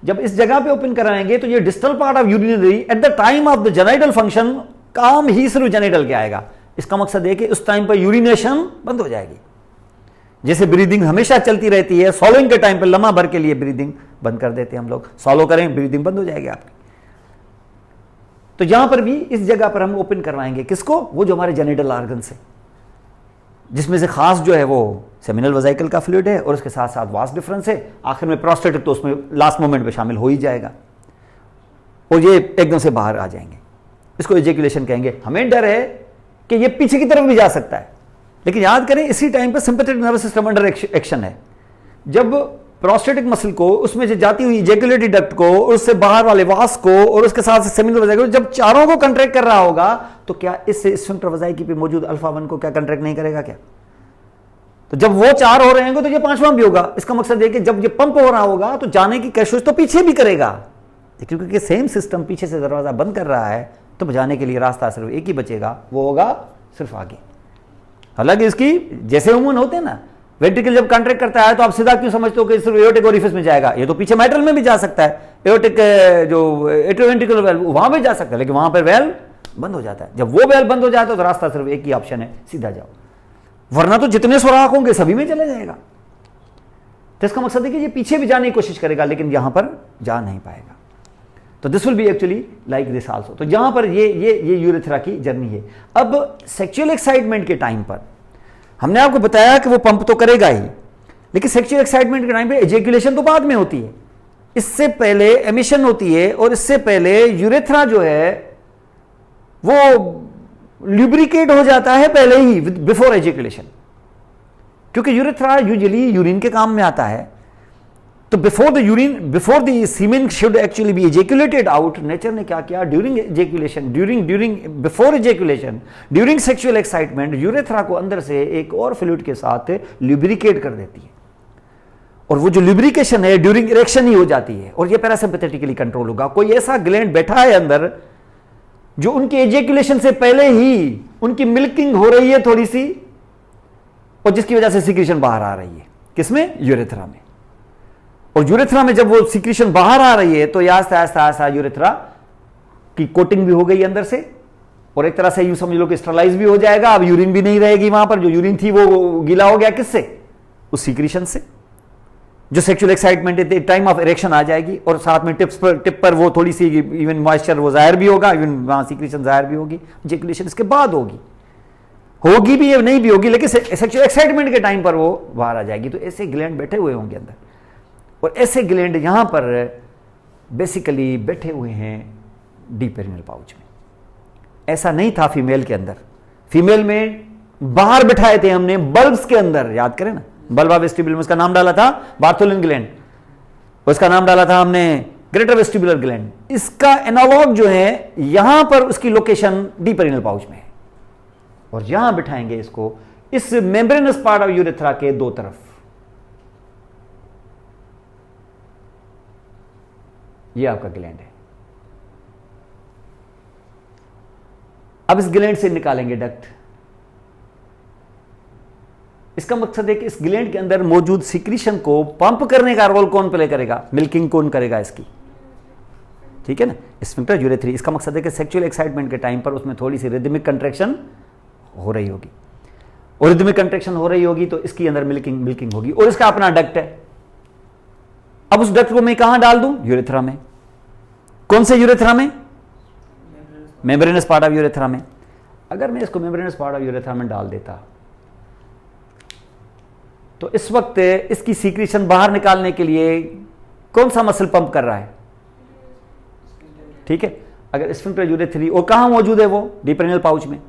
जब इस जगह पे ओपन कराएंगे तो ये distal part of urinary eight the time of the genital function काम ही सिर्फ जेनिटल के आएगा। इसका मकसद है कि उस टाइम पर यूरिनेशन बंद हो जाएगी। जैसे ब्रीदिंग हमेशा चलती रहती है, सॉलोइंग के टाइम पे लम्हा भर के लिए ब्रीदिंग बंद कर देते हैं हम लोग, सॉलो करें ब्रीदिंग बंद हो जाएगी आपकी। तो यहां पर भी इस जगह पर हम ओपन करवाएंगे किसको? वो जो हमारे जेनिटल ऑर्गन से, जिसमें से खास जो है वो सेमिनल वेसिकल का फ्लूइड है और उसके साथ साथ वास्ट डिफरेंस है। आखिर में प्रोस्टेट तो उसमें लास्ट मोमेंट पे शामिल हो ही जाएगा और ये एकदम से बाहर आ जाएंगे। इसको एजेकुलेशन कहेंगे। हमें डर है कि ये पीछे की तरफ भी जा सकता है, लेकिन याद करें इसी टाइम पर sympathetic nervous system under action है। जब प्रोस्टेटिक मसल को, उसमें से जाती हुई इजैकुलेटरी डक्ट को, उससे बाहर वाले वास को और उसके साथ सेमिनल वेसिकल, जब चारों को कंट्रैक्ट कर रहा होगा तो क्या इस स्फिंक्टर वेसिकल पे मौजूद अल्फा 1 को क्या कंट्रैक्ट नहीं करेगा क्या? तो जब वो 4 हो रहे होंगे तो ये 5वां भी होगा। इसका मकसद है कि जब ये पंप हो रहा होगा तो जाने की कोशिश तो पीछे भी करेगा, क्योंकि सेम सिस्टम पीछे से दरवाजा बंद कर रहा है, तो जाने के लिए रास्ता सिर्फ एक ही बचेगा, वो होगा सिर्फ आगे। हालांकि इसकी जैसे उमून होते हैं ना, वेंट्रिकल जब कॉन्ट्रैक्ट करता है तो आप सीधा क्यों समझते हो कि सिर्फ एओर्टिक ओरिफिस में जाएगा? ये तो पीछे मैट्रल में भी जा सकता है, एओर्टिक जो एट्रोवेंट्रिकुलर वेल्व वहां भी जा सकता है, लेकिन वहां पर वेल्व बंद हो जाता है। जब वो वेल्व बंद हो जाता है तो रास्ता सिर्फ एक ही ऑप्शन है, सीधा जाओ, वरना तो जितने सुराख होंगे सभी में चले जाएगा। तो इसका मकसद है कि ये पीछे भी जाने की कोशिश करेगा लेकिन यहां पर जा नहीं पाएगा। तो this will be actually like this also. तो यहां पर ये यूरेथ्रा की जर्नी है। अब सेक्सुअल एक्साइटमेंट के टाइम पर हमने आपको बताया कि वो पंप तो करेगा ही, लेकिन सेक्सुअल एक्साइटमेंट के टाइम पे एजेकुलेशन तो बाद में होती है, इससे पहले एमिशन होती है और इससे पहले यूरेथ्रा जो है वो ल्यूब्रिकेट हो जाता है पहले ही, बिफोर एजेकुलेशन, क्योंकि यूरेथ्रा यूजुअली यूरिन के काम में आता है। तो before the semen should actually be ejaculated out, nature ने क्या किया? During ejaculation, before ejaculation, during sexual excitement, urethra को अंदर से एक और फ्लूइड के साथ ल्यूब्रिकेट कर देती है, और वो जो ल्यूब्रिकेशन है ड्यूरिंग इरेक्शन ही हो जाती है, और ये पैरासिम्पैथेटिकली कंट्रोल होगा। कोई ऐसा ग्लैंड बैठा है अंदर जो उनके एजेकुलेशन से पहले ही उनकी मिल्किंग हो रही है थोड़ी सी, और जिसकी वजह से सिक्रीशन बाहर आ रही है। किसमें? यूरेथ्रा में। और यूरेथ्रा में जब वो सिक्रीशन बाहर आ रही है तो आस्ता आस्ता यूरेथ्रा की कोटिंग भी हो गई अंदर से, और एक तरह से यूं समझ लो कि स्टरलाइज भी हो जाएगा। अब यूरिन भी नहीं रहेगी वहां पर, जो यूरिन थी वो गीला हो गया किससे? उस सिक्रीशन से। जो सेक्सुअल एक्साइटमेंट है टाइम ऑफ इरेक्शन आ जाएगी, और साथ में टिप पर वो थोड़ी सी इवन मॉइस्चर वो जाहिर भी होगा, इवन वहां सीक्रेशन जाहिर भी होगी, इजैकुलेशन इसके बाद होगी भी या नहीं भी होगी, लेकिन सेक्सुअल एक्साइटमेंट के टाइम पर वो बाहर आ जाएगी। तो ऐसे ग्लैंड बैठे हुए होंगे अंदर, और ऐसे ग्लैंड यहां पर बेसिकली बैठे हुए हैं डीप पेरिनियल पाउच में। ऐसा नहीं था फीमेल के अंदर, फीमेल में बाहर बिठाए थे हमने बल्ब्स के अंदर, याद करें ना, बल्बा वेस्टिब्यूल में उसका नाम डाला था बार्थोलिन ग्लैंड, उसका नाम डाला था हमने ग्रेटर वेस्टिबुलर ग्लैंड। इसका एनालॉग जो है यहां पर उसकी लोकेशन डीप पेरिनियल पाउच में है, और यहां बिठाएंगे इसको इस मेम्ब्रेनस पार्ट ऑफ यूरेथ्रा के दो तरफ। यह आपका ग्लैंड है। अब इस ग्लैंड से निकालेंगे डक्ट। इसका मकसद है कि इस ग्लैंड के अंदर मौजूद सिक्रीशन को पंप करने का रोल कौन प्ले करेगा? मिल्किंग कौन करेगा इसकी, ठीक है ना, स्फिंक्टर यूरेथ्री। इसका मकसद है कि सेक्सुअल एक्साइटमेंट के टाइम पर उसमें थोड़ी सी रिदमिक कंट्रैक्शन हो रही होगी, और रिदमिक कंट्रैक्शन हो रही होगी तो इसकी अंदर मिल्किंग होगी, और इसका अपना डक्ट है। अब उस डक्ट को मैं कहां डाल दूं? यूरेथ्रा में। कौन से यूरेथ्रा में? मेम्ब्रेनस पार्ट ऑफ यूरेथ्रा में। अगर मैं इसको मेम्ब्रेनस पार्ट ऑफ यूरेथ्रा में डाल देता तो इस वक्त इसकी सीक्रेशन बाहर निकालने के लिए कौन सा मसल पंप कर रहा है? ठीक है, अगर स्फिंक्टर यूरेथ्री, और कहां मौजूद है वो? डीप पेरिनियल पाउच में।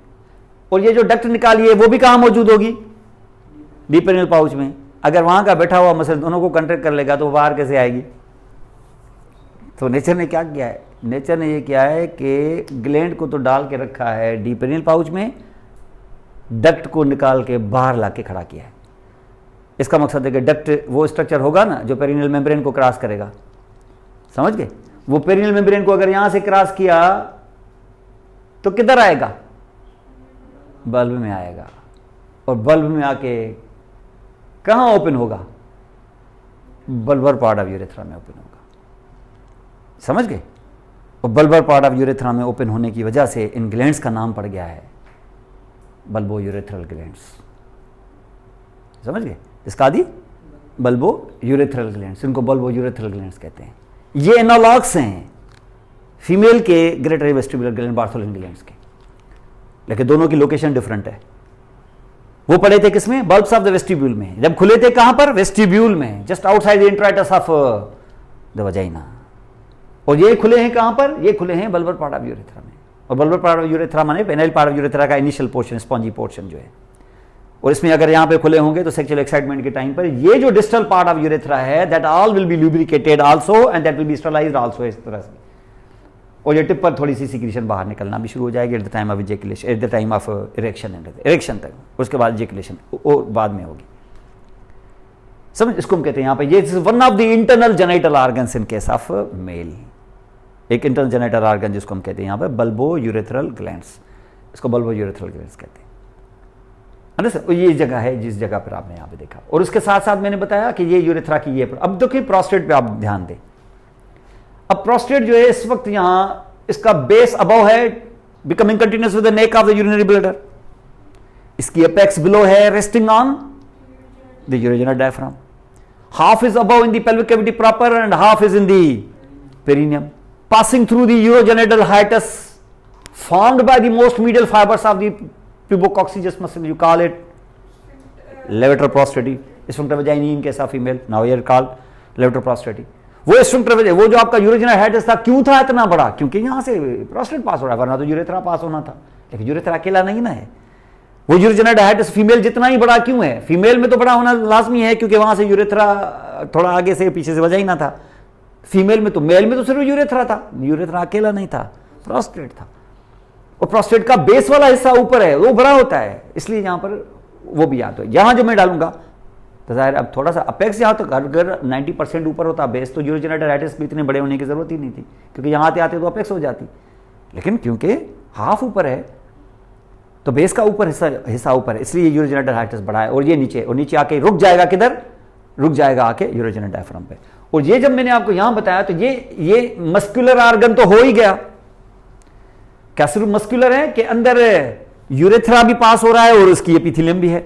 और ये जो डक्ट निकाली है वो भी कहां मौजूद होगी? डीप पेरिनियल पाउच में। अगर वहां का बैठा हुआ मसल दोनों को कंट्रैक्ट कर लेगा तो बाहर कैसे आएगी? तो नेचर ने क्या किया है? नेचर ने ये किया है कि ग्लैंड को तो डाल के रखा है डीप पेरिनियल पाउच में, डक्ट को निकाल के बाहर लाके खड़ा किया है। इसका मकसद है कि डक्ट वो स्ट्रक्चर होगा ना जो पेरिनियल मेम्ब्रेन को क्रॉस करेगा, समझ गए? वो पेरिनियल मेम्ब्रेन को अगर यहां से क्रॉस किया तो किधर आएगा? बल्ब में आएगा, और बल्ब में आके कहां ओपन होगा? बल्बर पार्ट ऑफ यूरेथ्रा में ओपन होगा, समझ गए? और बल्बर पार्ट ऑफ यूरेथ्रा में ओपन होने की वजह से इन ग्लैंड्स का नाम पड़ गया है बल्बो यूरेथ्रल ग्लैंड्स, समझ गए? इसका आदि बल्बो यूरेथ्रल ग्लैंड्स, इनको बल्बो यूरेथ्रल ग्लैंड्स कहते हैं। ये एनालॉग्स हैं फीमेल के greater vestibular gland, Bartholin glands के, लेकिन दोनों की लोकेशन डिफरेंट है। वो पड़े थे किसमें? बल्ब्स ऑफ द वेस्टिब्यूल में। जब खुले थे कहां पर? वेस्टिब्यूल में, just outside the introitus of the vagina. और ये खुले हैं कहां पर? ये खुले हैं बल्बर पार्ट ऑफ यूरेथ्रा में। और बल्बर पार्ट ऑफ यूरेथ्रा माने पेनाइल पार्ट ऑफ यूरेथ्रा का इनिशियल पोर्शन, स्पॉन्जी पोर्शन जो है। और इसमें अगर यहां पे खुले होंगे तो सेक्सुअल एक्साइटमेंट के टाइम पर ये जो डिस्टल पार्ट ऑफ यूरेथ्रा है, that all will be lubricated also and that will B sterilised also, इस तरह से। और ये टिप पर थोड़ी सी सिक्रीशन बाहर निकलना भी शुरू हो जाएगी eight the time of ejaculation, eight the time of erection तक। उसके बाद इजैकुलेशन और बाद में होगी, समझ? इसको हम कहते हैं यहां पे, ये one of the internal genital organs in case of mail. एक इंटरनल जेनिटल ऑर्गन जिसको हम कहते हैं यहां पे बल्बो यूरेथ्रल ग्लैंड्स, इसको बल्बो यूरेथ्रल ग्लैंड्स कहते हैं। ये जगह है जिस जगह पर आपने यहां पे देखा। और उसके साथ साथ मैंने बताया कि ये यूरेथ्रा की ये। अब देखिए प्रोस्टेट पे आप ध्यान दें। अब प्रोस्टेट जो है इस वक्त यहां इसका बेस अबव है, becoming continuous with the neck of the urinary bladder. इसकी अपेक्स बिलो है, resting on the urogenital diaphragm. Half is above in the pelvic cavity proper and half is in the perineum, passing through the urogenital hiatus formed by the most medial fibers of the pubococcygous muscle. You call it levator prostati, sphincter vaginae in case of female. Now here called levator prostati. वो sphincter vaginae, वो जो आपका यूरोजेनल hiatus था, क्यों था इतना बड़ा? क्योंकि यहां से प्रोस्टेट पास हो रहा है, वरना तो यूरेथ्रा पास होना था। लेकिन यूरेथ्रा अकेला नहीं ना है। वो यूरोजेनल हाइटस फीमेल जितना ही बड़ा क्यों है? फीमेल में तो बड़ा होना लाजमी है क्योंकि वहां से यूरेथ्रा थोड़ा आगे से पीछे से वजाइना था। फीमेल में तो, मेल में तो सिर्फ यूरेथ्रा था, यूरेथ्रा अकेला नहीं था, प्रोस्टेट था। और प्रोस्टेट का बेस वाला हिस्सा ऊपर है, वो बड़ा होता है, इसलिए यहां पर वो भी याद हो। यहां जो मैं डालूंगा तो जाहिर अब थोड़ा सा अपेक्स यहां तक, अगर 90% ऊपर होता बेस तो यूरोजेनल हाइटस भी इतने बड़े होने की जरूरत ही नहीं थी, क्योंकि यहां आते आते तो अपेक्स हो जाती। लेकिन क्योंकि हाफ ऊपर है तो बेस का ऊपर हिस्सा ऊपर है, इसलिए यूरोजेनल हाइटस बड़ा है। और ये नीचे, और नीचे आके रुक जाएगा किधर? रुक जाएगा आके यूरोजेनल डायफ्राम पे। और ये जब मैंने आपको यहां बताया तो ये मस्कुलर ऑर्गन तो हो ही गया। क्या सिर्फ मस्कुलर है कि अंदर यूरेथ्रा भी पास हो रहा है और उसकी एपिथेलियम भी है?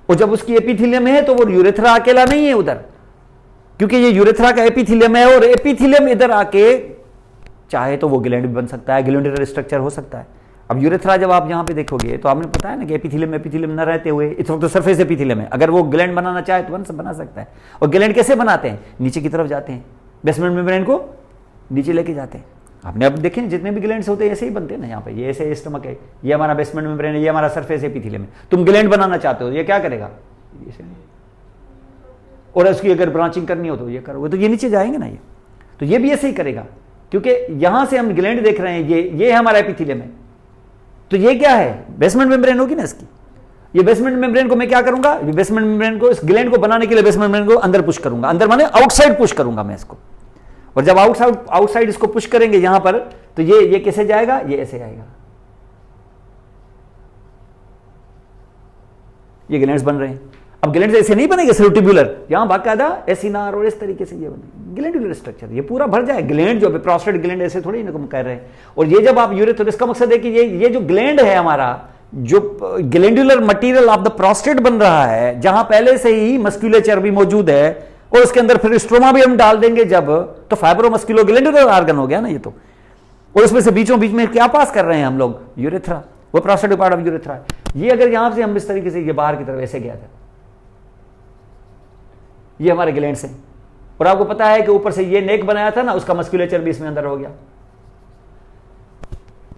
और जब उसकी एपिथेलियम है तो वो यूरेथ्रा अकेला नहीं है उधर, क्योंकि ये यूरेथ्रा का एपिथेलियम है, और एपिथेलियम इधर आके चाहे तो वो ग्लैंड भी बन सकता है, ग्लैंडुलर स्ट्रक्चर हो सकता है। अब यूरेथ्रा जब आप यहां पे देखोगे तो आपने पता है ना कि एपिथेलियम न रहते हुए इस वक्त तो सरफेस एपिथेलियम है, अगर वो ग्लैंड बनाना चाहे तो बना सकता है। और ग्लैंड कैसे बनाते हैं? नीचे की तरफ जाते हैं, बेसमेंट मेम्ब्रेन को नीचे लेके जाते हैं। आपने अब देखें जितने भी ग्लैंड्स होते हैं ऐसे ही बनते हैं ना, यहाँ पे ये ऐसे स्टमक है, ये हमारा बेसमेंट मेम्ब्रेन है, ये हमारा सरफेस एपिथेलियम है। तुम ग्लैंड बनाना चाहते हो, ये क्या करेगा? और उसकी अगर ब्रांचिंग करनी हो तो ये करोगे तो ये नीचे जाएंगे ना, ये तो ये भी ऐसे ही करेगा, क्योंकि यहां से हम ग्लैंड देख रहे हैं, ये हमारा एपिथेलियम है, तो ये क्या है? बेसमेंट मेम्ब्रेन होगी ना इसकी। ये बेसमेंट मेम्ब्रेन को मैं क्या करूंगा? बेसमेंट मेम्ब्रेन को, इस ग्लैंड को बनाने के लिए बेसमेंट मेम्ब्रेन को अंदर पुश करूंगा, अंदर माने आउटसाइड पुश करूंगा मैं इसको। और जब आउटसाइड इसको पुश करेंगे यहां पर, तो ये कैसे जाएगा? ये ऐसे आएगा। ये ग्लैंड्स बन रहे हैं। अब ग्लैंड्स ऐसे नहीं बनेंगे सिर्फ ट्यूबुलर, यहां बाकायदा एसिनार और इस तरीके से ये बनेंगे ग्लैंडुलर स्ट्रक्चर, ये पूरा भर जाए। ग्लैंड जो प्रोस्टेट ग्लैंड ऐसे थोड़ी इनको कह रहे हैं। और ये जब आप यूरेथ्रा, इसका मकसद है कि ये जो ग्लैंड है हमारा, जो glandular material of the prostate बन रहा है, जहां पहले से ही मस्कुलेचर भी मौजूद है, और उसके अंदर फिर स्ट्रोमा भी हम डाल देंगे जब, तो फाइब्रोमस्कुलो ग्लैंडुलर ऑर्गन हो गया ना ये तो। और उसमें से बीचों बीच में क्या पास कर रहे हैं हम लोग? यूरेथ्रा, वो प्रोस्टेटिक पार्ट ऑफ यूरेथ्रा है। ये अगर यहां से हम इस तरीके से ये बाहर की तरफ ऐसे गया था, ये हमारे ग्लैंड्स हैं। और आपको पता है कि ऊपर से ये नेक बनाया था ना, उसका मस्कुलेचर भी इसमें अंदर हो गया।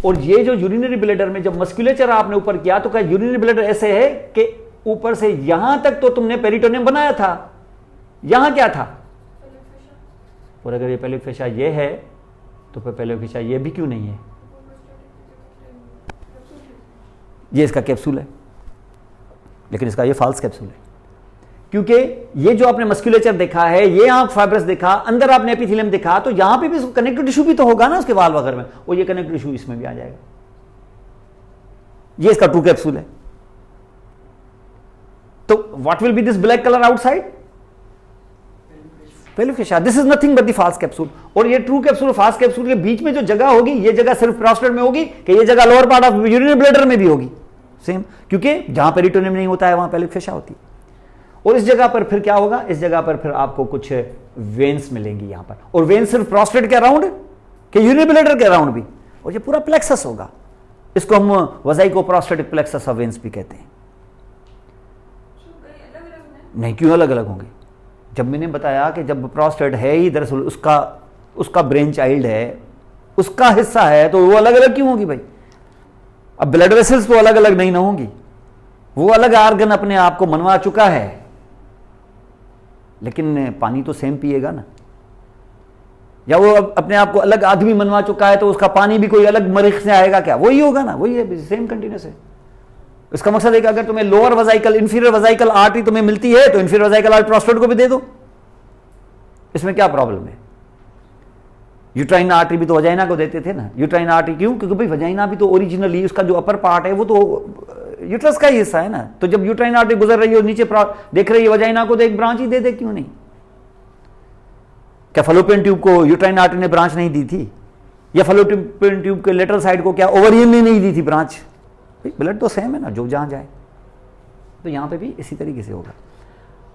और ये जो यूरिनरी ब्लैडर में जब मस्कुलेचर आपने ऊपर किया, तो क्या यूरिनरी ब्लैडर ऐसे है कि ऊपर से यहां तक तो तुमने पेरिटोनियम बनाया था, यहां क्या था? और अगर ये पेल्विक फेशा ये है, तो फिर पेल्विक फेशा ये भी क्यों नहीं है? ये इसका कैप्सूल है, लेकिन इसका ये फॉल्स कैप्सूल है, क्योंकि ये जो आपने मस्कुलेचर देखा है, ये आप फाइब्रस देखा, अंदर आपने एपिथेलियम देखा, तो यहां पे भी कनेक्टिव टिश्यू भी तो होगा ना उसके वाल वगैरह में, और ये कनेक्टिव टिश्यू इसमें भी आ जाएगा। ये इसका ट्रू कैप्सूल है। तो what will be this black colour outside? Pelvic fascia. This is nothing but the false capsule. और ये ट्रू कैप्सूल, फॉल्स कैप्सूल के बीच में जो जगह होगी, ये जगह सिर्फ प्रोस्टेट में होगी कि ये जगह lower part of urinary bladder में भी होगी सेम, क्योंकि जहां पेरिटोनियम नहीं होता है वहां पेल्विक फेशा होती है। और इस जगह पर फिर क्या होगा? इस जगह पर फिर आपको कुछ वेन्स मिलेंगी यहां पर, और वेन सिर्फ प्रोस्टेट के अराउंड के यूरिनरी ब्लैडर के अराउंड भी, और ये पूरा प्लेक्सस होगा। इसको हम वजाइको प्रोस्टेटिक प्लेक्सस ऑफ वेन्स भी कहते हैं। नहीं, क्यों अलग अलग होंगे? जब मैंने बताया कि जब प्रोस्टेट है ही दरअसल उसका ब्रेन चाइल्ड है, उसका हिस्सा है, तो वो अलग अलग क्यों होगी भाई? अब ब्लड वेसल्स तो अलग अलग नहीं ना होंगी, वो अलग आर्गन अपने आप को मनवा चुका है, लेकिन पानी तो सेम पिएगा ना। या वो अपने आप को अलग आदमी मनवा चुका है, तो उसका पानी भी कोई अलग मरीख से आएगा क्या? वही होगा ना, वही है, सेम कंटिन्यूस है। इसका मकसद है कि अगर तुम्हें लोअर वजाइकल, इंफीरियर वजाइकल आर्टरी तुम्हें मिलती है, तो इंफीरियर वजाइकल आर्टरी प्रोस्टेट को भी दे दो, इसमें क्या प्रॉब्लम है? यूट्राइन आर्टरी भी तो वजाइना को देते थे ना। यूट्राइन आर्टरी क्यों? क्योंकि भाई वजाइना भी तो ओरिजिनली उसका जो अपर पार्ट है वो तो यूट्रस का ही हिस्सा है ना। तो जब यूट्राइन आर्टरी गुजर रही है और नीचे देख रही है वजाइना को, तो एक ब्रांच ही दे दे, क्यों नहीं? क्या फलोपियन ट्यूब को यूट्राइन आर्टरी ने ब्रांच नहीं दी थी? या फलोपियन ट्यूब के लेटरल साइड को क्या ओवरियन ने नहीं दी थी ब्रांच? ब्लड तो सेम है ना, जो जहां जाए। तो यहां पे भी इसी तरीके से होगा।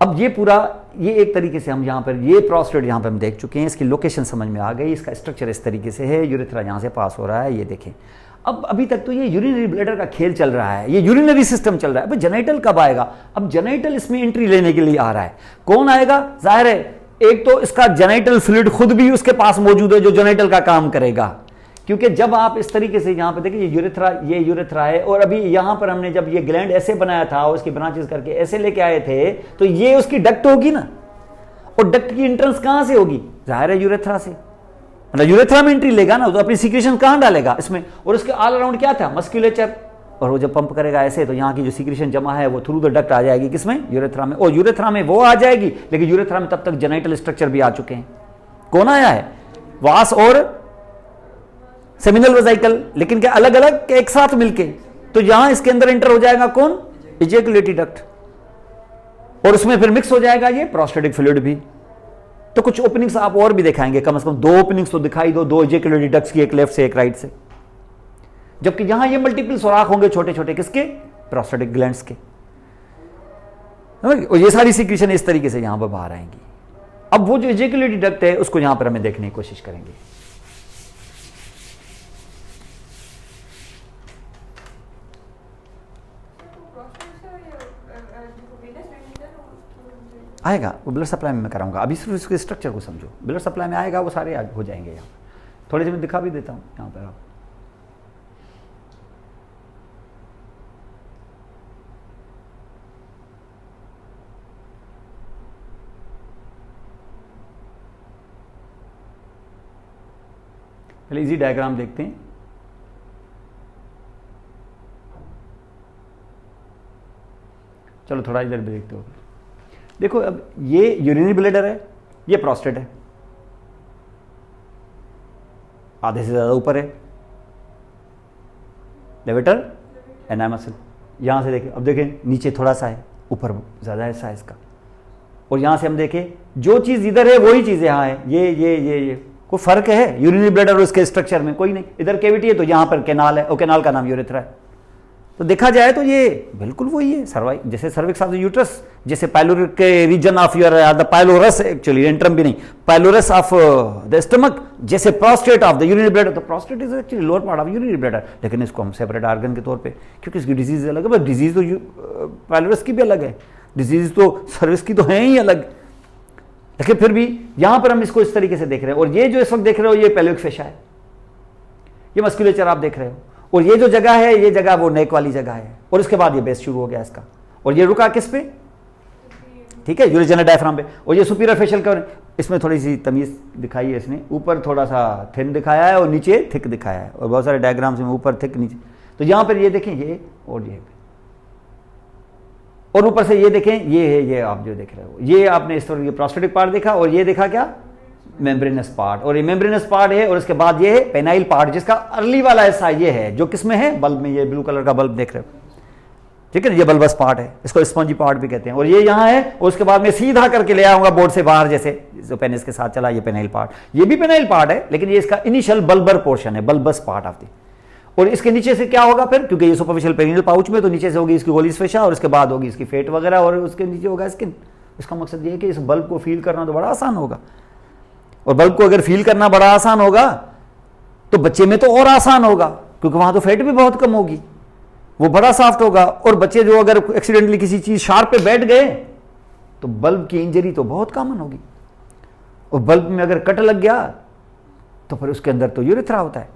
अब ये पूरा, ये एक तरीके से हम यहां पर, ये प्रोस्टेट यहां पर हम देख चुके हैं, इसकी लोकेशन समझ में आ गई, इसका स्ट्रक्चर इस तरीके से है, यूरेथ्रा यहां से पास हो रहा है, ये देखें। अब अभी तक तो ये यूरिनरी ब्लैडर का खेल चल रहा है, ये यूरिनरी सिस्टम चल रहा है। अब जेनाइटल कब आएगा? अब जेनाइटल इसमें एंट्री लेने के लिए आ रहा है। कौन आएगा? जाहिर है, एक तो इसका जेनाइटल फ्लूइड खुद भी उसके पास मौजूद है, जो जेनाइटल का काम करेगा। क्योंकि जब आप इस तरीके से यहां पे देखिए, ये यूरेथ्रा है, और अभी यहां पर हमने जब ये ग्लैंड ऐसे बनाया था, उसकी ब्रांचेस करके ऐसे लेके आए थे, तो ये उसकी डक्ट होगी ना। और डक्ट की एंट्रेंस कहां से होगी? जाहिर है यूरेथ्रा से, मतलब यूरेथ्रा में एंट्री लेगा ना, तो अपनी सीक्रेशन कहां डालेगा? इसमें। और उसके ऑल अराउंड क्या था? मस्कुलेचर। और वो जब पंप करेगा ऐसे, तो यहाँ की जो सीक्रेशन जमा है वो थ्रू द डक्ट आ जाएगी, किसमें? यूरेथ्रा में। और यूरेथ्रा में वो आ जाएगी, लेकिन यूरेथ्रा में तब तक जेनाइटल स्ट्रक्चर भी आ चुके हैं। कौन आया है? वास और सेमिनल वेसिकल, लेकिन क्या अलग अलग एक साथ मिलके? तो यहां इसके अंदर एंटर हो जाएगा कौन? इजैकुलेटरी डक्ट, और उसमें फिर मिक्स हो जाएगा ये प्रोस्टेटिक फ्लूइड भी। तो कुछ ओपनिंग्स आप और भी दिखाएंगे, कम से कम 2 ओपनिंग्स तो दिखाई दो इजैकुलेटरी डक्ट्स की, एक लेफ्ट से एक राइट से। जबकि यहां ये मल्टीपल सुराख होंगे छोटे छोटे, किसके? प्रोस्टेटिक ग्लैंड्स के। और ये सारी सिक्रीशन इस तरीके से यहां पर बाहर आएंगी। अब वो जो इजैकुलेटरी डक्ट है उसको यहां पर हमें देखने की कोशिश करेंगे। आएगा वो ब्लड सप्लाई में मैं कराऊंगा, अभी सिर्फ इसके स्ट्रक्चर को समझो। ब्लड सप्लाई में आएगा वो सारे हो जाएंगे। यहाँ थोड़े से मैं दिखा भी देता हूँ यहाँ पर आप। पहले इजी डायग्राम देखते हैं। चलो थोड़ा इधर भी देखते हो। देखो अब ये यूरिनरी ब्लैडर है, ये प्रोस्टेट है, आधे से ज्यादा ऊपर है लेवेटर एनाई मसल। यहां से देखें, अब देखें नीचे थोड़ा सा है, ऊपर ज्यादा है साइज का। और यहां से हम देखें जो चीज इधर है वही चीज यहां है। ये कोई फर्क है यूरिनरी ब्लैडर और इसके स्ट्रक्चर में? कोई नहीं। इधर कैविटी है तो यहां पर कैनाल है, और कैनाल का नाम यूरेथ्रा है। तो देखा जाए तो ये बिल्कुल वही है। जैसे सर्विक्स ऑफ द यूट्रस, जैसे पाइलोरिक के region of your the pylorus, actually antrum भी नहीं, पाइलोरस ऑफ द स्टमक, जैसे prostate of the urinary bladder. तो prostate is actually lower part of urinary bladder, लेकिन इसको हम सेपरेट ऑर्गन के तौर पे, क्योंकि इसकी डिजीज अलग है। बस डिजीज तो पाइलोरस की भी अलग है, डिजीज तो सर्विस की तो है ही अलग, लेकिन फिर भी यहां पर हम इसको इस तरीके से देख रहे हैं। और ये जो इस वक्त देख रहे हो ये पेल्विक फेशा है, ये मस्कुलेचर आप देख रहे हो। और ये जो जगह है ये जगह वो नेक वाली जगह है। और उसके बाद ये बेस शुरू हो गया इसका, और ये रुका किस पे? ठीक है, यूरोजेनर डायफ्राम पे। और ये सुपीरियर फेशियल कवर, इसमें थोड़ी सी तमीज दिखाई है इसने, ऊपर थोड़ा सा थिन दिखाया है और नीचे थिक दिखाया है। और बहुत सारे डायग्राम्स में ऊपर थिक नीचे। तो यहां पर ये देखें ये और ये, और ऊपर से ये देखें ये है, ये आप जो देख रहे हो ये आपने इस तरह ये प्रोस्टेटिक पार्ट देखा, और ये देखा क्या? Membranes part. और ये मेम्ब्रेनस पार्ट है, और उसके बाद ये है पेनाइल पार्ट, जिसका अर्ली वाला हिस्सा ये है जो किसमें है? बल्ब में। ये ब्लू कलर का बल्ब देख रहे हो, ठीक है, ये बल्बस पार्ट है, इसको स्पंजी पार्ट भी कहते हैं। और ये यहाँ है, और उसके बाद मैं सीधा करके ले आऊंगा बोर्ड से बाहर, जैसे जो पेनिस के साथ चला, ये पेनाइल पार्ट। ये भी पेनाइल पार्ट है, लेकिन ये इसका इनिशियल बल्बर पोर्शन है, बल्बस पार्ट ऑफ दी। और इसके नीचे से क्या होगा फिर? क्योंकि ये सुपरफिशियल पेरिनियल पाउच में, तो नीचे से होगी इसकी गोलिस फेशा, और उसके बाद होगी इसकी फेट वगैरह, और उसके नीचे होगा स्किन। इसका मकसद ये है कि इस बल्ब को फील करना तो बड़ा आसान होगा, और बल्ब को अगर फील करना बड़ा आसान होगा तो बच्चे में तो और आसान होगा, क्योंकि वहां तो फैट भी बहुत कम होगी, वो बड़ा सॉफ्ट होगा। और बच्चे जो अगर एक्सीडेंटली किसी चीज शार्प पे बैठ गए तो बल्ब की इंजरी तो बहुत कॉमन होगी। और बल्ब में अगर कट लग गया तो फिर उसके अंदर तो यूरेथ्रा होता है,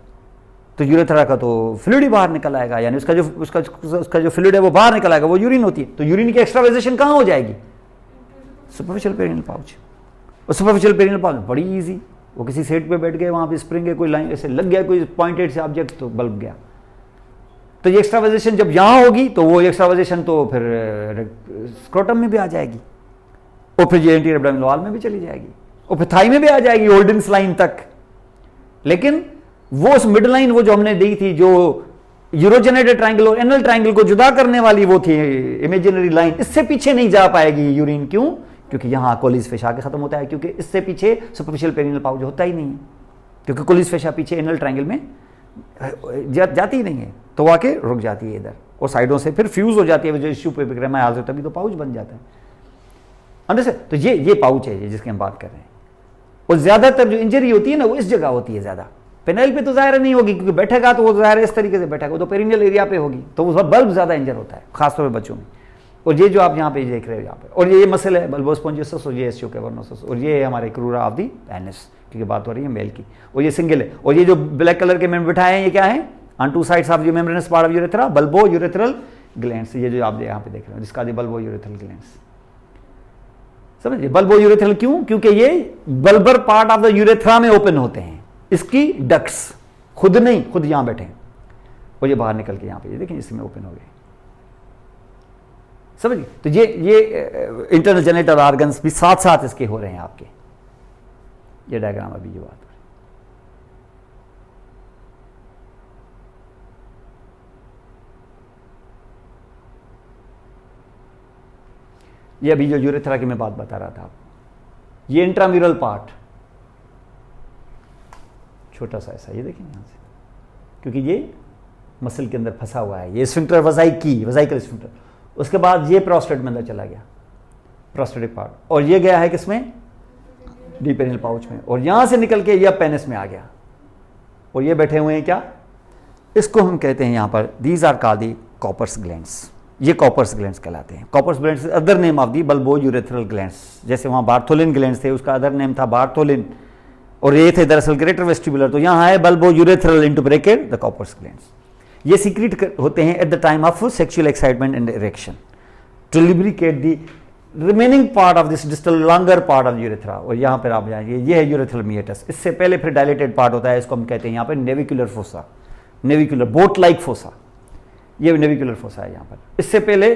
तो यूरेथ्रा का तो फ्लूइड ही बाहर निकल आएगा, यानी उसका जो फ्लूइड है वो बाहर निकल आएगा, वो यूरिन होती है। तो यूरिन की एक्स्ट्रावाइजेशन कहां हो जाएगी? Superficial perineal pouch. और सुपरफिशियल पेरिनियल पाउच बड़ी इजी, वो किसी सेट पे बैठ गए, वहां पे स्प्रिंग है, कोई लाइन ऐसे लग गया, कोई पॉइंटेड से ऑब्जेक्ट, तो बल्ब गया। तो ये एक्स्ट्रावाइजेशन जब यहां होगी तो वो एक्स्ट्रावाइजेशन तो फिर स्क्रोटम में भी आ जाएगी, और फिर ये एंटीरियर एब्डोमिनल वॉल में भी चली जाएगी, और फिर थाई में भी आ जाएगी, होल्डिंग्स लाइन तक। लेकिन वो उस मिड लाइन, वो जो हमने दी थी, जो यूरोजेनेटेड ट्रायंगल और एनल ट्रायंगल को जुदा करने वाली वो थी इमेजिनरी लाइन, इससे पीछे नहीं जा पाएगी यूरिन। क्यों? क्योंकि यहां कोलिस फेशा के खत्म होता है, क्योंकि इससे पीछे सुपरफिशियल पेरिनियल पाउच होता ही नहीं है, क्योंकि कोलिस फेशा पीछे एनल ट्रायंगल में जाती ही नहीं है, तो वो आके रुक जाती है इधर, और साइडों से फिर फ्यूज हो जाती है, जो इश्यू पे विक्रम आ तभी तो पाउच बन जाता है। अंडरस्टैंड? तो ये पाउच है जिसकी हम बात कर रहे हैं। और ज्यादातर जो इंजरी होती है ना वो इस जगह होती है ज्यादा। पेनाइल पे तो जाहिर नहीं होगी, क्योंकि बैठेगा तो वो जाहिर इस तरीके से बैठेगा, वो तो पेरिनियल एरिया पे होगी, तो उस बल्ब ज्यादा इंजर होता है, खासतौर पर बच्चों में। और ये जो आप यहाँ पे देख रहे हो यहाँ पे, और ये मसल है बल्बोस्पोंजियस, और ये एस्टियो कैवर्नोसस, और ये है हमारे क्रूरा ऑफ दी पेनिस, क्योंकि बात हो रही है मेल की। और ये सिंगल है, और ये जो ब्लैक कलर के में बिठाए हैं ये क्या है? On two sides of the membranes part of urethra, bulbo urethral glands. ये जो आप यहाँ पे देख रहे हो, जिसका बल्बो यूरेथ्रल ग्लैंड्स, समझिए। बल्बो यूरेथ्रल क्यों? क्योंकि ये bulbar part of the urethra में ओपन होते हैं, इसकी डक्ट्स खुद नहीं, खुद यहां बैठे हैं, और ये बाहर निकल के यहां पे ये देखें इसमें ओपन हो गए, समझिए। तो ये इंटरनल जेनिटल ऑर्गन्स भी साथ साथ इसके हो रहे हैं आपके। ये डायग्राम अभी जो बात हो रही ये अभी जो यूरेथ्रा की मैं बात बता रहा था, ये इंट्राम्यूरल पार्ट छोटा सा ऐसा, ये देखें यहां से, क्योंकि ये मसल के अंदर फंसा हुआ है, ये स्फिंक्टर वसाइकल स्फिंक्टर। उसके बाद ये प्रोस्टेट में अंदर चला गया, प्रोस्टेटिक पार्ट, और ये गया है किसमें, डीप पेनियल पाउच में, और यहां से निकल के ये पेनिस में आ गया, और ये बैठे हुए हैं क्या, इसको हम कहते हैं यहां पर these are called the Cowper's glands, ये कॉपर्स ग्लैंड्स कहलाते हैं। Cowper's glands other name of the bulbourethral glands, जैसे वहां बार्थोलिन ग्लैंड्स थे, उसका अदर नेम था बार्थोलिन, और ये थे दरअसल ग्रेटर वेस्टिबुलर, तो यहां है bulbo urethral into bracket the Cowper's glands. ये सीक्रेट होते हैं at the time of sexual excitement and erection to lubricate the remaining part of this distal longer part of urethra, और यहां पर आप जाएंगे ये है यूरेथ्रल मिएटस, इससे पहले फिर डायलेटेड पार्ट होता है, इसको हम कहते हैं यहां पर navicular fossa, navicular boat like fossa, ये नेविकुलर फोसा है यहां पर। इससे पहले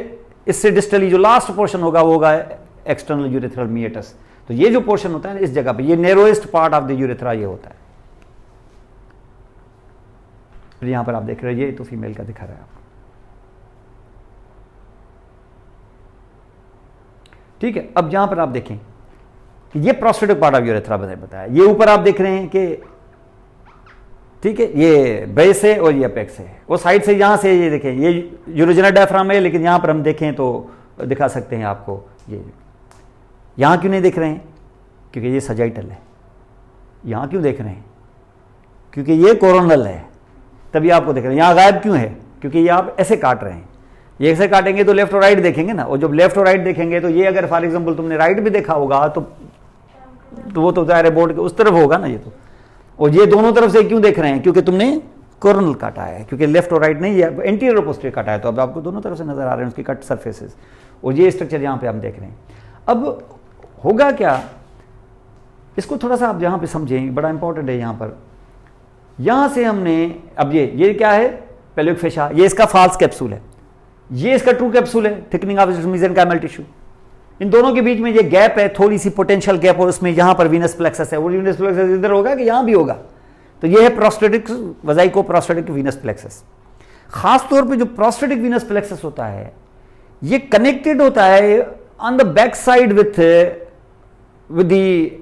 इससे डिस्टली जो लास्ट पोर्शन होगा वो होगा एक्सटर्नल यूरेथ्रल मिएटस, तो ये जो पोर्शन होता है इस जगह पे, ये narrowest part of the urethra ये होता है। फिर यहां पर आप देख रहे हैं, ये तो फीमेल का दिखा रहा है आपको, ठीक है। अब यहां पर आप देखें कि ये प्रोस्टेटिक पार्ट ऑफ यूरेथ्रा बताया, ये ऊपर आप देख रहे हैं कि ठीक है, ये बेस है और ये अपेक्स है, वो साइड से यहां से ये देखें, ये यूरोजेनल डायफ्राम है, लेकिन यहां पर हम देखें तो दिखा सकते हैं आपको, ये यहां क्यों नहीं देख रहे हैं, क्योंकि ये सजाइटल है। यहां क्यों देख रहे हैं, क्योंकि ये कोरोनल है, तभी आपको देख रहे हैं। यहां गायब क्यों है, क्योंकि ये आप ऐसे काट रहे हैं, ये ऐसे काटेंगे तो लेफ्ट और राइट देखेंगे ना, और जब लेफ्ट और राइट देखेंगे तो ये अगर फॉर एग्जाम्पल तुमने राइट भी देखा होगा तो वो तो ज़ाहिर है बोर्ड के उस तरफ होगा ना ये तो, और ये दोनों तरफ से क्यों देख रहे हैं, क्योंकि तुमने कोरोनल काटा है, क्योंकि लेफ्ट और राइट नहीं है, एंटीरियर और पोस्टीरियर काटा है, तो अब आपको दोनों तरफ से नजर आ रहे हैं उसकी कट सरफेसेस, और ये स्ट्रक्चर यहाँ पे हम देख रहे हैं। अब होगा क्या, इसको थोड़ा सा आप यहाँ पे समझें, बड़ा इंपॉर्टेंट है यहाँ पर। यहाँ से हमने अब ये क्या है, पेल्विक फेशा, ये इसका फाल्स कैप्सूल है, ये इसका ट्रू कैप्सूल है, थिकनिंग ऑफ मेसेंकाइमल टिश्यू। इन दोनों के बीच में ये गैप है, थोड़ी सी पोटेंशियल गैप, और उसमें यहां पर वीनस प्लेक्सस है, वो वीनस प्लेक्सस इधर होगा कि यहां भी होगा, तो ये है प्रोस्टेटिक वजाइको प्रोस्टेटिक वीनस प्लेक्सस। खास तौर पे जो प्रोस्टेटिक वीनस प्लेक्सस होता है ये कनेक्टेड होता है on the back side with the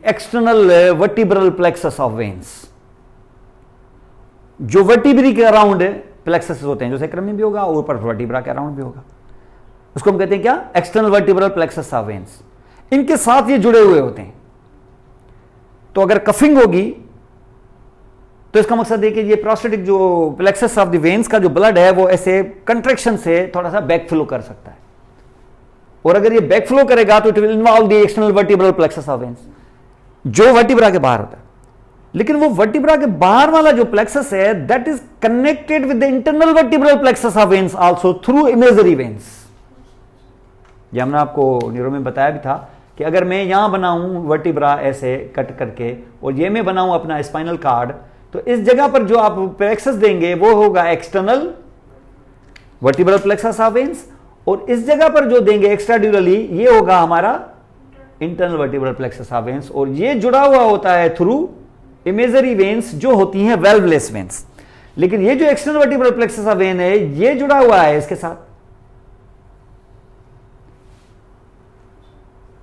external vertebral plexus of veins. जो वर्टिब्री के अराउंड प्लेक्सस होते हैं, जो सेक्रम में भी होगा और ऊपर वर्टिब्रा के अराउंड भी होगा, उसको हम कहते हैं क्या, external vertebral plexus of veins. इनके साथ ये जुड़े हुए होते हैं, तो अगर कफिंग होगी तो इसका मकसद है कि ये प्रोस्टेटिक जो प्लेक्सस ऑफ द वेन्स का जो ब्लड है वो ऐसे कंट्रैक्शन से थोड़ा सा बैक फ्लो कर सकता है, और अगर ये बैक फ्लो करेगा तो it will involve the external vertebral plexus of veins, जो वर्टिब्रा के बाहर होता है। लेकिन वो वर्टिब्रा के बाहर वाला जो प्लेक्सस है that is connected with the internal vertebral plexus of veins also through imagery veins. ये हमने आपको न्यूरो में बताया भी था कि अगर मैं यहां बनाऊं वर्टिब्रा ऐसे कट करके, और ये मैं बनाऊं अपना स्पाइनल कार्ड, तो इस जगह पर जो आप प्लेक्सस देंगे वो होगा external vertebral plexus of veins, और इस जगह पर जो देंगे एक्स्ट्राड्यूरली ये होगा हमारा internal vertebral plexus of veins, और ये जुड़ा हुआ होता है थ्रू इमेजरी वेन्स जो होती हैं वेल्वलेस वेन्स। लेकिन ये जो external vertebral plexus of when है ये जुड़ा हुआ है इसके साथ।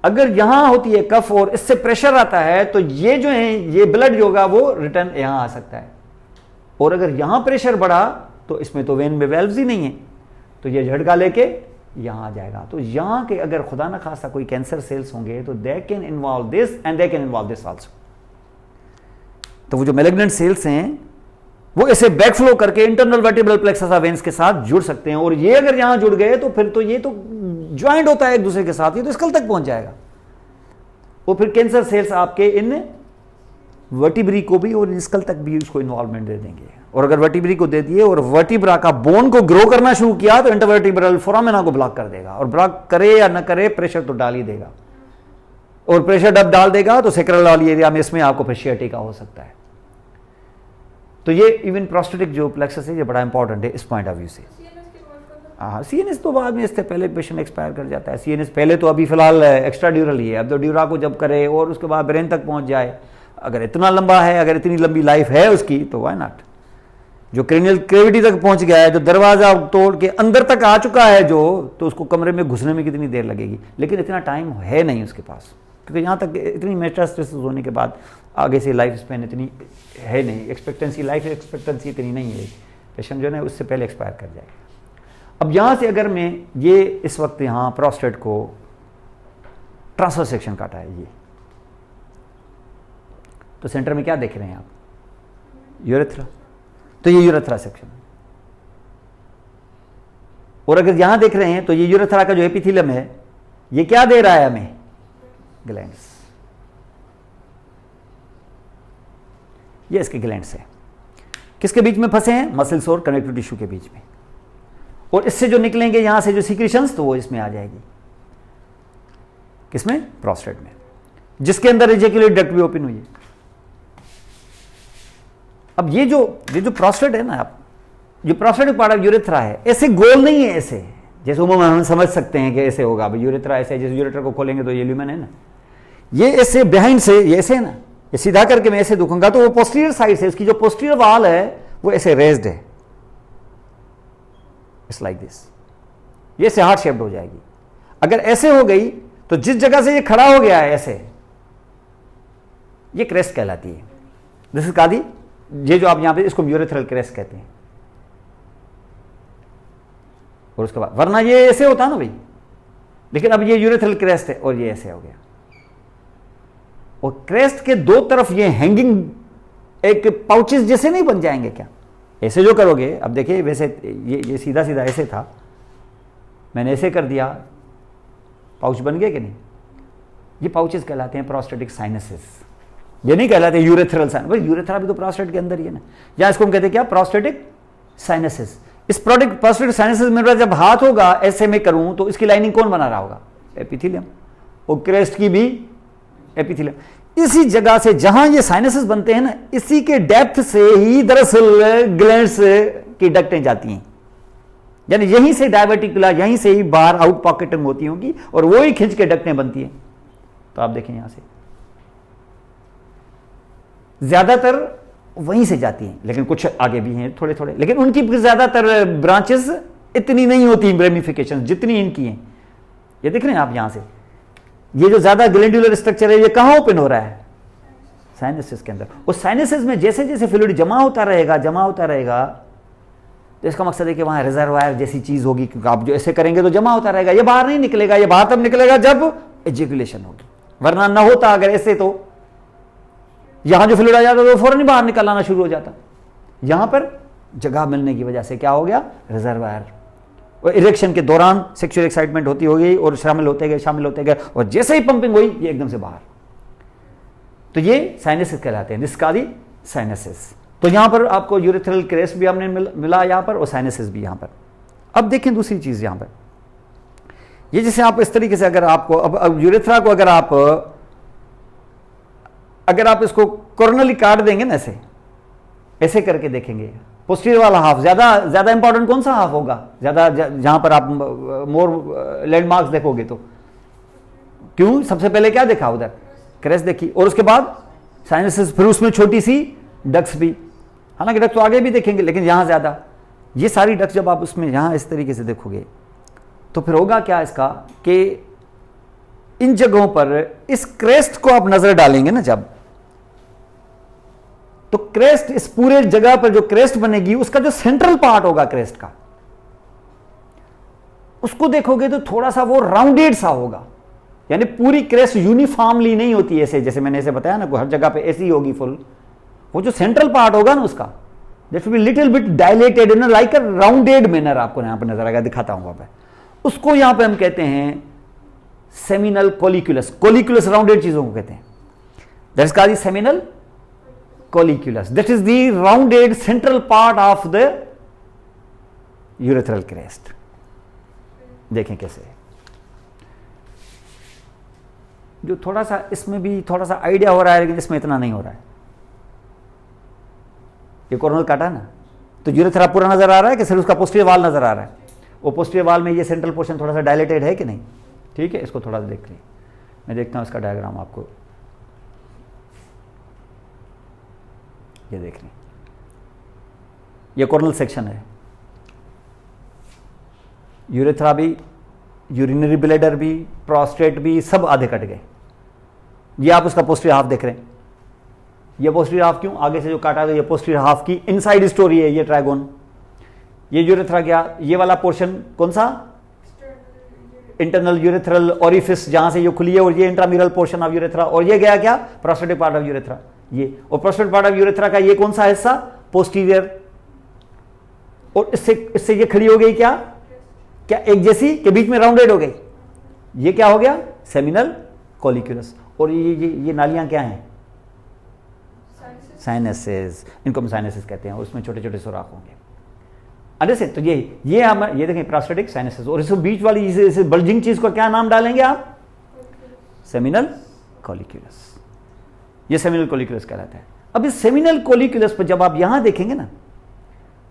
अगर यहां होती है कफ और इससे प्रेशर आता है तो ये जो है ये ब्लड जो होगा वो रिटर्न यहां आ सकता है, और अगर यहां प्रेशर बढ़ा तो इसमें तो वेन में वेल्व्स ही नहीं है, तो ये झटका लेके यहां आ जाएगा। तो यहां के अगर खुदा ना खासा कोई कैंसर सेल्स होंगे तो they can involve this and they can involve this also. तो वो जो मैलिग्नेंट सेल्स हैं वो ऐसे बैकफ्लो करके internal vertebral plexus of veins के साथ जुड़ सकते हैं, और ये अगर यहां जुड़ गए तो फिर तो ये तो ज्वाइंट होता है एक दूसरे के साथ, ये तो स्कल तक पहुंच जाएगा, और फिर कैंसर सेल्स आपके इन वर्टिब्री को भी और स्कल तक भी उसको इन्वॉल्वमेंट दे देंगे। और अगर वर्टिब्री को दे दिए और वर्टिब्रा का बोन को ग्रो करना शुरू किया तो इंटरवर्टिब्रल फोरामेना को ब्लॉक कर देगा, और ब्लॉक करे या ना करे प्रेशर तो डाल ही देगा, और प्रेशर जब डाल देगा तो सेक्रल वाली एरिया में इसमें आपको फिर शियाटिका हो सकता है। तो ये इवन प्रोस्टेटिक जो प्लेक्सस है ये बड़ा इंपॉर्टेंट है इस पॉइंट ऑफ व्यू से। हाँ, सीएनएस तो बाद में इससे पहले पेशेंट एक्सपायर कर जाता है। सीएनएस पहले तो अभी फिलहाल एक्स्ट्रा ड्यूरल ही है, अब तो ड्यूरा को जब करे और उसके बाद ब्रेन तक पहुंच जाए, अगर इतना लंबा है, अगर इतनी लंबी लाइफ है उसकी तो व्हाई नॉट। जो क्रेनियल कैविटी तक पहुंच गया है, जो दरवाजा तोड़ के अंदर तक आ चुका है जो, तो उसको कमरे में घुसने में कितनी देर लगेगी, लेकिन इतना टाइम है नहीं उसके पास, क्योंकि यहाँ तक इतनी मेटास्टेसिस होने के बाद आगे से लाइफ स्पेन इतनी है नहीं, एक्सपेक्टेंसी लाइफ एक्सपेक्टेंसी इतनी नहीं है, पेशेंट जो है उससे पहले एक्सपायर कर जाए। अब यहाँ से अगर मैं ये इस वक्त यहाँ प्रोस्टेट को ट्रांसफर सेक्शन काटा है ये। तो सेंटर में क्या देख रहे हैं आप? यूरेथ्रा। तो ये यूरेथ्रा सेक्शन है। और अगर यहां देख रहे हैं तो ये यूरेथ्रा का जो एपिथेलियम है ये क्या दे रहा है हमें? ग्लैंड्स। ये इसके ग्लैंड्स है। किसके बीच में फंसे हैं? मसल्स और कनेक्टिव टिश्यू के बीच में। और इससे जो निकलेंगे यहां से जो सीक्रेशंस, तो वो इसमें आ जाएगी। किसमें? प्रोस्टेट में, जिसके अंदर इजैक्युलेट डक्ट भी ओपन हुई है। अब ये जो प्रोस्टेट है ना, आप जो प्रोस्टेटिक पार्ट ऑफ यूरेथ्रा है, ऐसे गोल नहीं है, ऐसे जैसे उम्र में हम समझ सकते हैं कि ऐसे होगा। अब यूरेथ्रा ऐसे, जैसे यूरेथ्रा को खोलेंगे तो ये ल्यूमेन है ना, ये ऐसे बिहाइंड से, ये ऐसे है ना, ये सीधा करके मैं ऐसे दुखूंगा तो वो पोस्टीरियर साइड से, इसकी जो पोस्टीरियर वाल है वो ऐसे रेज्ड है, इट्स लाइक दिस। ये ऐसे हार्ट शेप्ड हो जाएगी। अगर ऐसे हो गई तो जिस जगह से ये खड़ा हो गया है ऐसे, ये क्रेस्ट कहलाती है। दिस इज कादी। ये जो आप यहां पे, इसको यूरेथ्रल क्रेस्ट कहते हैं। और उसके बाद, वरना ये ऐसे होता ना भाई, लेकिन अब ये यूरेथ्रल क्रेस्ट है और ये ऐसे हो गया। और क्रेस्ट के दो तरफ ये हैंगिंग एक पाउचेस जैसे नहीं बन जाएंगे क्या? ऐसे जो करोगे, अब देखिए वैसे ये सीधा सीधा ऐसे था, मैंने ऐसे कर दिया, पाउच बन गए कि नहीं? ये पाउचेस कहलाते हैं प्रोस्टेटिक साइनसेस। ये नहीं कहलाते यूरेथ्रल साइनस। भाई यूरेथ्रा भी तो प्रोस्टेट के अंदर ही है ना, या इसको हम कहते हैं क्या? Prostatic sinuses. इस प्रोस्टेटिक साइनसेस में जब हाथ होगा ऐसे में करूं तो इसकी लाइनिंग कौन बना रहा होगा? एपिथेलियम। और क्रेस्ट की भी एपिथेलियम। इसी जगह से जहां ये साइनसेस बनते हैं ना, इसी के डेप्थ से ही दरअसल ग्लैंड्स की डक्टें जाती हैं। यानी यहीं से डायवर्टिकुला, यहीं से ही बाहर आउट पॉकेटिंग होती होगी और वो ही खिंच के डक्टें बनती हैं। तो आप देखें यहां से ज्यादातर वहीं से जाती हैं, लेकिन कुछ आगे भी हैं थोड़े थोड़े, लेकिन उनकी ज्यादातर ब्रांचेस इतनी नहीं होती रेमिफिकेशन जितनी इनकी हैं। ये देख रहे हैं आप यहां से, ये जो ज्यादा ग्लैंडुलर स्ट्रक्चर है ये कहां ओपन हो रहा है? साइनसेस के अंदर। उस साइनसेस में जैसे जैसे फ्लूइड जमा होता रहेगा, तो इसका मकसद है कि वहां रिजर्वायर जैसी चीज होगी, क्योंकि आप जो ऐसे करेंगे तो जमा होता रहेगा, ये बाहर नहीं निकलेगा। ये बाहर तब निकलेगा जब एजेकुलेशन होगी, वरना ना होता अगर ऐसे तो यहां जो फ्लूइड आ जाता तो फौरन ही बाहर निकल आना शुरू हो जाता। यहां पर जगह मिलने की वजह से क्या हो गया? रिजर्वायर। और इरेक्शन के दौरान सेक्सुअल एक्साइटमेंट होती होगी और शामिल होते गए, और जैसे ही पंपिंग हुई ये एकदम से बाहर। तो ये साइनसेस कहलाते हैं, निस्कादी साइनसेस। तो यहां पर आपको यूरेथ्रल क्रेस्ट भी हमने मिला यहां पर, और साइनसेस भी यहां पर। अब देखें दूसरी चीज यहां पर, ये जैसे आप इस तरीके से अगर आपको अब यूरेथ्रा को अगर आप इसको कोरोनली काट देंगे ना, ऐसे करके देखेंगे, पोस्टीरियर वाला हाफ ज्यादा इंपॉर्टेंट कौन सा हाफ होगा? ज्यादा जहां पर आप मोर लैंडमार्क्स देखोगे तो क्यों? सबसे पहले क्या देखा उधर? क्रेस्ट देखी, और उसके बाद साइनसेस, फिर उसमें छोटी सी डक्स भी। हालांकि डक्स तो आगे भी देखेंगे, लेकिन यहां ज्यादा। ये सारी डक्स जब आप उसमें यहां इस तरीके से देखोगे तो फिर होगा क्या इसका कि इन जगहों पर इस क्रेस्ट को आप नजर डालेंगे ना जब, तो क्रेस्ट, इस पूरे जगह पर जो क्रेस्ट बनेगी उसका जो सेंट्रल पार्ट होगा क्रेस्ट का, उसको देखोगे तो थोड़ा सा वो राउंडेड सा होगा। यानी पूरी क्रेस्ट यूनिफॉर्मली नहीं होती ऐसे, जैसे मैंने ऐसे बताया ना, हर जगह पे ऐसी होगी फुल। वो जो सेंट्रल पार्ट होगा ना उसका, that will be little bit dilated in like a rounded manner. आपको यहां पर नजर आएगा, दिखाता हूं वहां पे। उसको यहां पे हम कहते हैं सेमिनल कोलिक्यूलस। कोलिक्यूलस राउंडेड चीजों को कहते हैं, that is called seminal colliculus. That is the rounded central part of the urethral crest. देखें कैसे, जो थोड़ा सा इसमें भी थोड़ा सा आइडिया हो रहा है, लेकिन इसमें इतना नहीं हो रहा है। ये कोरोनल काटा ना, तो यूरेथ्रा पूरा नजर आ रहा है कि सिर्फ उसका पोस्टीरियर वाल नजर आ रहा है? वो पोस्टीरियर वाल में ये सेंट्रल पोर्शन थोड़ा सा डायलेटेड है कि नहीं? ठीक है, इसको थोड़ा सा देख लें। मैं देखता हूं इसका डायग्राम आपको, ये देख लें। ये कोरोनल सेक्शन है, यूरेथ्रा भी, यूरिनरी ब्लैडर भी, प्रोस्टेट भी, सब आधे कट गए। ये आप उसका पोस्टीरियर हाफ देख रहे हैं। ये पोस्टीरियर हाफ क्यों? आगे से जो काटा तो ये पोस्टीरियर हाफ की इनसाइड स्टोरी है, ये ट्राइगोन। ये यूरेथ्रा गया, ये वाला पोर्शन कौन सा? इंटरनल यूरेथ्रल ओरिफिस जहां से ये खुली है, और ये इंट्राम्यूरल पोर्शन ऑफ यूरेथ्रा, और ये गया क्या, प्रोस्टेटिक पार्ट ऑफ यूरेथ्रा ये, और प्रोस्टेटिक पार्ट ऑफ यूरेथ्रा का ये कौन सा हिस्सा, पोस्टीरियर, और इससे ये खड़ी हो गई क्या, क्या एक जैसी के बीच में राउंडेड हो गई, ये क्या हो गया, सेमिनल कॉलिक्यूलस। और ये नालियां क्या हैं, साइनसेस, इनको हम साइनसेस कहते हैं, और उसमें छोटे छोटे सुराख होंगे। अंडरस्टैंड? तो ये हम ये देखें प्रोस्टेटिक साइनसेस, और इस बीच वाली इस बल्जिंग चीज को क्या नाम डालेंगे आप, सेमिनल कॉलिक्यूलस। ये सेमिनल कॉलिक्यूलस कहलाता है। अब इस सेमिनल कॉलिक्यूलस पर जब आप यहां देखेंगे ना,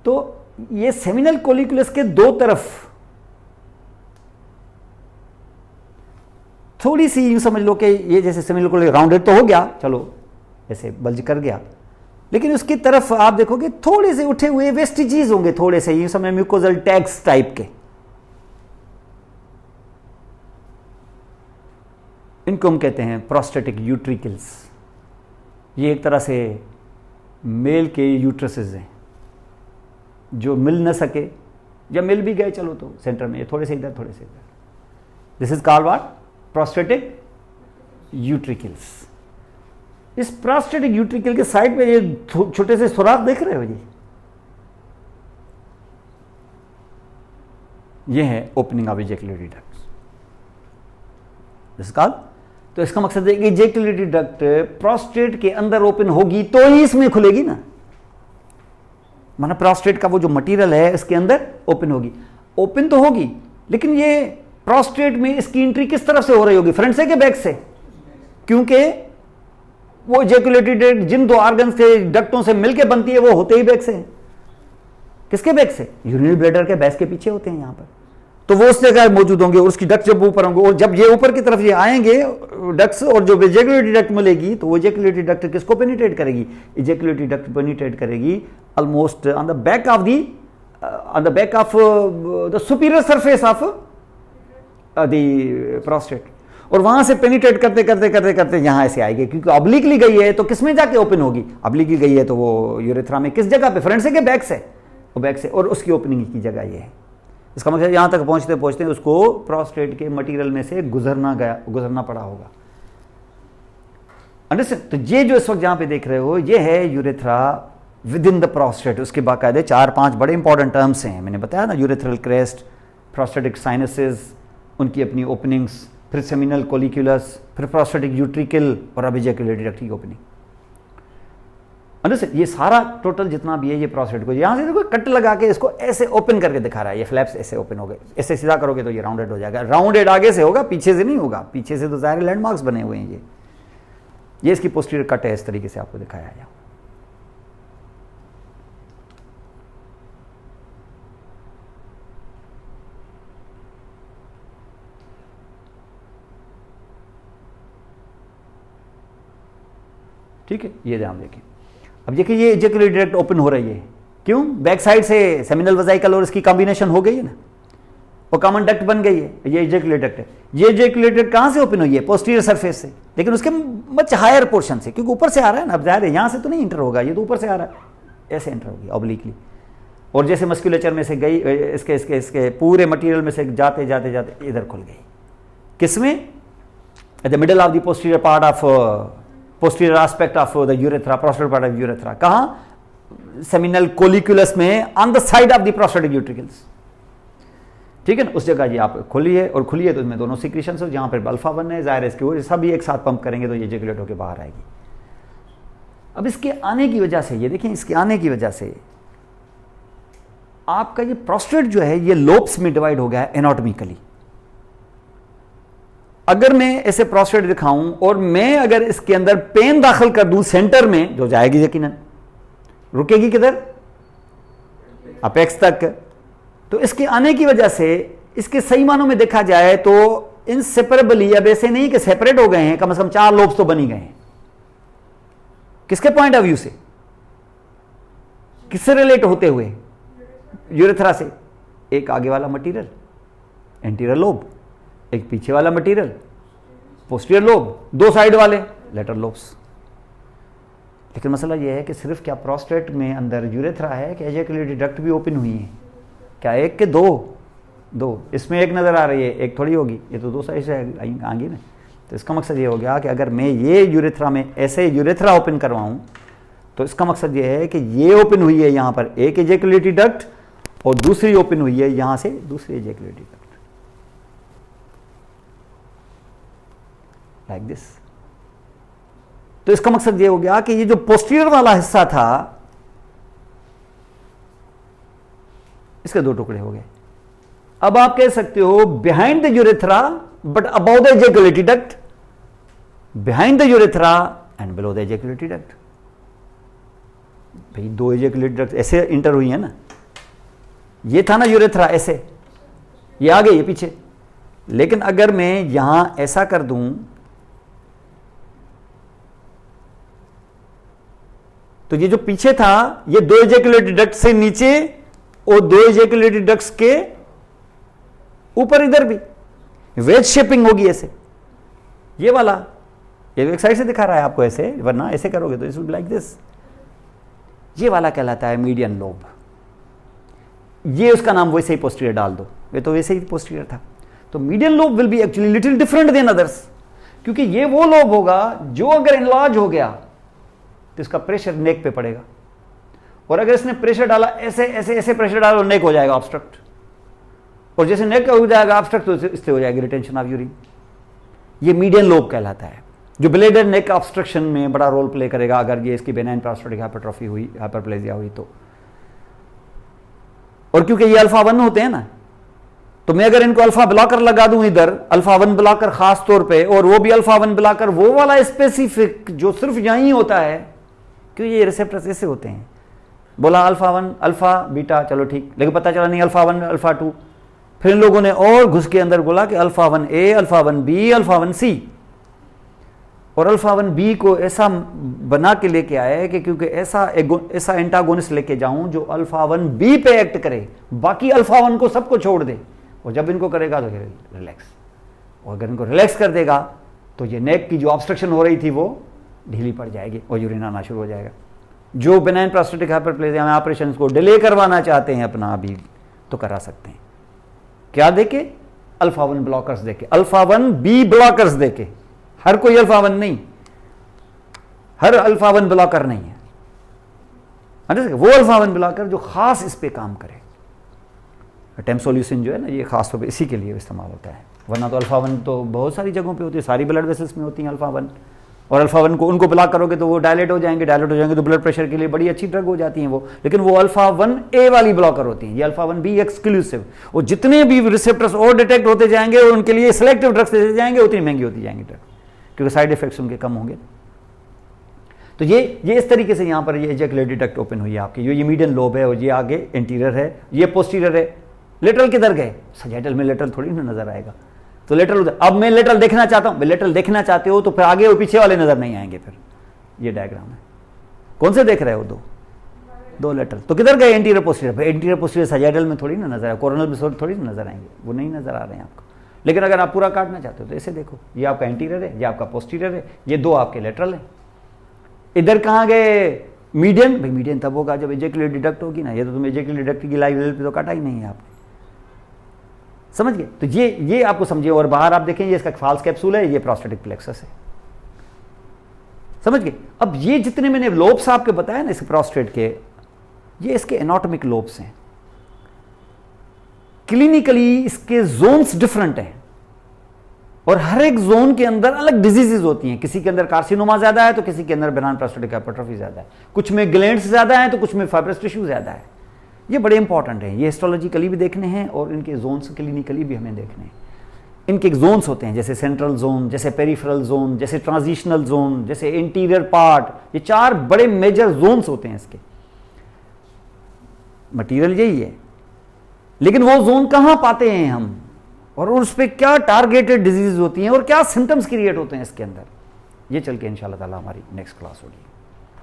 तो ये सेमिनल कॉलिक्यूलस के दो तरफ थोड़ी सी यूं समझ लो कि ये जैसे सेमिनल कॉलिक्यूलस राउंडेड तो हो गया, चलो ऐसे बल्ज कर गया, लेकिन उसकी तरफ आप देखोगे थोड़े से उठे हुए वेस्टिजीज होंगे, थोड़े से यूं समझ म्यूकोजल टैग्स टाइप के, इनको हम कहते हैं प्रोस्टेटिक यूट्रिकल्स। ये एक तरह से मेल के यूट्रसेस हैं जो मिल न सके, या मिल भी गए चलो तो सेंटर में, थोड़े से इधर थोड़े से इधर, this is called what, prostatic utricles. इस प्रोस्टेटिक यूट्रिकल के साइड पे ये छोटे से सुराख देख रहे हो जी, ये है opening of ejaculatory ducts, this is called. तो इसका मकसद है कि इजैकुलेटरी डक्ट प्रोस्टेट के अंदर ओपन होगी तो ही इसमें खुलेगी ना, माना प्रोस्टेट का वो जो मटेरियल है इसके अंदर ओपन होगी, ओपन तो होगी, लेकिन ये प्रोस्टेट में इसकी एंट्री किस तरफ से हो रही होगी, फ्रंट से कि बैक से, क्योंकि वो इजैकुलेटरी डक्ट जिन दो ऑर्गन से डक्टों से मिलकर बनती है वो होते ही बैक से है। किसके बैक से, यूरिनरी ब्लैडर के बैक के पीछे होते हैं यहां पर, तो वो उस जगह मौजूद होंगे, और उसकी डक्ट जब ऊपर होंगे, और जब ये ऊपर की तरफ ये आएंगे डक्ट्स, और जो इजैकुलेटरी डक्ट मिलेगी तो वो इजैकुलेटरी डक्ट किसको पेनिट्रेट करेगी, इजैकुलेटरी डक्ट पेनिट्रेट करेगी almost on the back of the superior surface of the prostate, और वहां से पेनिट्रेट करते करते करते करते यहां ऐसे आएगी, क्योंकि ऑब्लिकली गई है तो किसमें जाके ओपन होगी, ऑब्लिकली गई है तो वो यूरेथ्रा में, किस जगह पे, फ्रंट से कि बैक से, और बैक से, और उसकी ओपनिंग की जगह ये है। इसका मतलब यहां तक पहुंचते पहुंचते उसको प्रोस्टेट के मटेरियल में से गुजरना पड़ा होगा। अंडरस्टैंड? तो ये जो इस वक्त जहां पे देख रहे हो ये है urethra with in the prostate. उसके बाकायदे 4-5 बड़े इंपॉर्टेंट टर्म्स हैं, मैंने बताया ना, यूरेथ्रल क्रेस्ट, प्रोस्टेटिक साइनसेस, उनकी अपनी ओपनिंग्स, फिर सेमिनल कॉलिक्यूलस, फिर प्रोस्टेटिक यूट्रिकल, और अब इजैकुलेटरी डक्ट की ओपनिंग। अंडरस्टैंड? ये सारा टोटल जितना भी है ये प्रोस्टेट को यहां से देखो कट लगा के इसको ऐसे ओपन करके दिखा रहा है, ये फ्लैप्स ऐसे ओपन हो गए, ऐसे सीधा करोगे तो ये राउंडेड हो जाएगा, राउंडेड आगे से होगा, पीछे से नहीं होगा, पीछे से तो ज़ाहिर लैंडमार्क्स बने हुए हैं ये इसकी पोस्टीरियर कट है, इस तरीके से आपको दिखाया है। ठीक है, ये ध्यान देखिए। अब देखिए ये इजैकुलेटरी डक्ट ओपन हो रही है, क्यों, बैक साइड से सेमिनल वेसिकल और इसकी कॉम्बिनेशन हो गई है ना, और कॉमन डक्ट बन गई है, ये इजैकुलेटरी डक्ट है। ये इजैकुलेटरी डक्ट कहां से ओपन हुई है, पोस्टीरियर सरफेस से, लेकिन उसके मच हायर पोर्शन से, क्योंकि ऊपर से आ रहा है ना, अब जाहिर है यहां से तो नहीं इंटर होगा, ये तो ऊपर से आ रहा है, ऐसे एंटर होगी ऑब्लिकली, और जैसे मस्कुलेचर में से गई, इसके पूरे मटीरियल में से जाते जाते जाते इधर खुल गई, किसमें, at the middle of the posterior part of posterior aspect of the urethra, posterior part of urethra, कहाँ, seminal colliculus में, on the side of the prostatic utricles, ठीक है ना, उस जगह ये आप खुली है, और खुली है तो इसमें दोनों सिक्रीशंस हो, जहाँ पर अल्फा 1 है, ज़ाहिर है इसकी वो सभी एक साथ पंप करेंगे तो ये इजैकुलेट होकर बाहर आएगी। अब इसके आने की वजह से, ये देखें, इसके आने की वजह से आपका ये प्रोस्टेट जो है ये लोब्स में डिवाइड हो गया है एनाटॉमिकली। अगर मैं ऐसे प्रोस्टेट दिखाऊं और मैं अगर इसके अंदर पेन दाखिल कर दूं सेंटर में, जो जाएगी यकीनन, रुकेगी किधर, अपेक्स तक, तो इसके आने की वजह से इसके सही मानों में देखा जाए तो इनसेपरेबली, अब ऐसे नहीं कि सेपरेट हो गए हैं, कम से कम 4 लोब्स तो बन ही गए हैं। किसके पॉइंट ऑफ व्यू से, किससे रिलेट होते हुए, यूरेथ्रा से, एक आगे वाला मटीरियल एंटीरियर लोब, एक पीछे वाला मटीरियल पोस्टीरियर लोब, 2 साइड वाले लेटरल लोब्स। लेकिन मसला यह है कि सिर्फ क्या प्रोस्टेट में अंदर यूरेथ्रा है कि इजैकुलेटरी डक्ट भी ओपन हुई है, क्या एक के 2, दो, इसमें एक नज़र आ रही है, एक थोड़ी होगी, ये तो दो साइड से आएंगी ना। तो इसका मकसद ये हो गया कि अगर मैं ये यूरेथ्रा में ऐसे यूरेथ्रा ओपन करवाऊँ तो इसका मकसद ये है कि ये ओपन हुई है यहाँ पर एक एजेकुलेटरी डक्ट और दूसरी ओपन हुई है यहाँ से दूसरी एजेकुलेटरी डक्ट, लाइक दिस। तो इसका मकसद ये हो गया कि ये जो पोस्टीरियर वाला हिस्सा था इसके दो टुकड़े हो गए। अब आप कह सकते हो behind the urethra but about the ejaculatory duct, behind the urethra and below the ejaculatory duct. भाई दो एजेकुलेटरी डक्ट ऐसे इंटर हुई है ना, ये था ना यूरेथ्रा ऐसे, ये आगे ये पीछे। लेकिन अगर मैं यहां ऐसा कर दूं तो ये जो पीछे था ये दो एजेकुलेटरी डक्ट से नीचे और दो एजेकुलेटरी डक्ट्स के ऊपर इधर भी वेज शेपिंग होगी ऐसे। ये वाला ये एक साइड से दिखा रहा है आपको ऐसे, वरना ऐसे करोगे तो it will be like this. ये वाला कहलाता है मीडियन लोब। ये उसका नाम वैसे ही पोस्टीरियर डाल दो, ये तो वैसे ही पोस्टीरियर था। तो median lobe will be actually little different than others, क्योंकि ये वो लोब होगा जो अगर इनलार्ज हो गया तो इसका प्रेशर नेक पे पड़ेगा, और अगर इसने प्रेशर डाला ऐसे ऐसे ऐसे प्रेशर डाला नेक हो जाएगा ऑब्स्ट्रक्ट, और जैसे नेक हो जाएगा ऑब्स्ट्रक्ट तो इससे हो जाएगी रिटेंशन ऑफ यूरिन। ये मीडियन लोब कहलाता है, जो ब्लेडर नेक ऑब्स्ट्रक्शन में बड़ा रोल प्ले करेगा अगर ये इसकी बेनाइन प्रोस्टेटिक हाइपरट्रॉफी हुई, हाइपरप्लेजिया हुई तो। और क्योंकि ये अल्फा 1 होते हैं ना, तो मैं अगर इनको अल्फा ब्लॉकर लगा दूं इधर, अल्फा 1 ब्लॉकर खास तौर पे, और वो भी अल्फा 1 ब्लॉकर वो वाला स्पेसिफिक जो सिर्फ यहीं होता है, क्योंकि ये रिसेप्टर्स ऐसे होते हैं। बोला अल्फा 1 अल्फा बीटा, चलो ठीक, लेकिन पता चला नहीं अल्फा 1 अल्फा 2। फिर इन लोगों ने और घुस के अंदर बोला कि alpha 1A alpha 1B alpha 1C, और अल्फा 1B को ऐसा बना के लेके आए कि क्योंकि ऐसा एंटागोनिस्ट लेके जाऊं जो अल्फा 1B पे एक्ट करे, बाकी अल्फा 1 को सबको छोड़ दे, और जब इनको करेगा तो रिलैक्स, और अगर इनको रिलैक्स कर देगा तो ये नेक की जो ऑब्स्ट्रक्शन हो रही थी वो ढीली पड़ जाएगी और यूरिन आना शुरू हो जाएगा। जो बेनाइन प्रोस्टेटिक हाइपरप्लेजिया में ऑपरेशन को डिले करवाना चाहते हैं अपना अभी तो करा सकते हैं, क्या देके? अल्फा 1 ब्लॉकर्स देके, अल्फा 1B ब्लॉकर्स देके। हर कोई अल्फा 1 नहीं, हर अल्फा 1 ब्लॉकर नहीं है, वो अल्फा 1 ब्लॉकर जो खास इस पे काम करे। टेम्सोल्यूसिन जो है ना, ये खास तौर पे इसी के लिए इस्तेमाल होता है, वरना तो अल्फा 1 तो बहुत सारी जगहों पे होती है, सारी ब्लड वेसल्स में होती है अल्फा 1। और अल्फा 1 को उनको ब्लॉक करोगे तो वो डायलेट हो जाएंगे, डायलेट हो जाएंगे तो ब्लड प्रेशर के लिए बड़ी अच्छी ड्रग हो जाती हैं वो, लेकिन वो अल्फा 1A वाली ब्लॉकर होती हैं, ये अल्फा 1B एक्सक्लूसिव। और जितने भी रिसेप्टर्स और डिटेक्ट होते जाएंगे और उनके लिए सिलेक्टिव ड्रग्स देते जाएंगे, उतनी महंगी होती जाएंगी ड्रग, क्योंकि साइड इफेक्ट्स उनके कम होंगे। तो ये इस तरीके से यहाँ पर ये एजेकुलेटरी डक्ट ओपन हुई है आपकी, ये मीडियन लोब है, और ये आगे इंटीरियर है, ये पोस्टीरियर है। लेटरल किधर गए? सजैटल में लेटरल थोड़ी ना नजर आएगा, तो लेटरल उधर। अब मैं लेटरल देखना चाहता हूं, लेटरल देखना चाहते हो तो फिर आगे और पीछे वाले नजर नहीं आएंगे। फिर ये डायग्राम है, कौन से देख रहे हो? दो लेटरल। तो किधर गए? Anterior posterior. एंटीरियर पोस्टीरियर सजैटल में थोड़ी ना नजर आए, कोरोनल में थोड़ी ना नजर आएंगे, वो नहीं नजर आ रहे हैं आपको। लेकिन अगर आप पूरा काटना चाहते हो तो ऐसे देखो, ये आपका एंटीरियर है, ये आपका पोस्टीरियर है, ये दो आपके लेटरल है। इधर कहाँ गए? मीडियन। भाई मीडियन तब होगा जब एजेकुलेटरी डक्ट होगी ना, ये तो तुम एजेकुलेटरी डक्ट की लाइव लेवल पे तो काटा ही नहीं है आपने, समझ गए? तो ये आपको समझिए। और बाहर आप देखें, ये इसका फाल्स कैप्सूल है, ये प्रोस्टेटिक प्लेक्सस है, समझ गए? अब ये जितने मैंने लोब्स आपके बताया ना इस प्रोस्टेट के, ये इसके एनाटॉमिक लोब्स हैं। क्लिनिकली इसके जोन्स डिफरेंट हैं, और हर एक जोन के अंदर अलग डिजीजेज होती हैं। किसी के अंदर कार्सिनोमा ज्यादा है तो किसी के अंदर बेनाइन प्रोस्टेटिक हाइपरट्रॉफी ज्यादा है, कुछ में ग्लैंड्स ज्यादा है तो कुछ में फाइब्रस टिश्यू ज्यादा है। ये बड़े इंपॉर्टेंट है, ये हिस्टोलॉजिकली भी देखने हैं और इनके जोन्स क्लिनिकली भी हमें देखने हैं। इनके जोन्स होते हैं, जैसे सेंट्रल जोन, जैसे पेरिफेरल जोन, जैसे ट्रांजिशनल जोन, जैसे इंटीरियर पार्ट। ये 4 बड़े मेजर जोन्स होते हैं इसके। मटीरियल यही है, लेकिन वो जोन कहां पाते हैं हम, और उस पर क्या टारगेटेड डिजीज होती हैं और क्या सिम्टम्स क्रिएट होते हैं इसके अंदर, ये चल के इंशाल्लाह ताला हमारी नेक्स्ट क्लास होगी।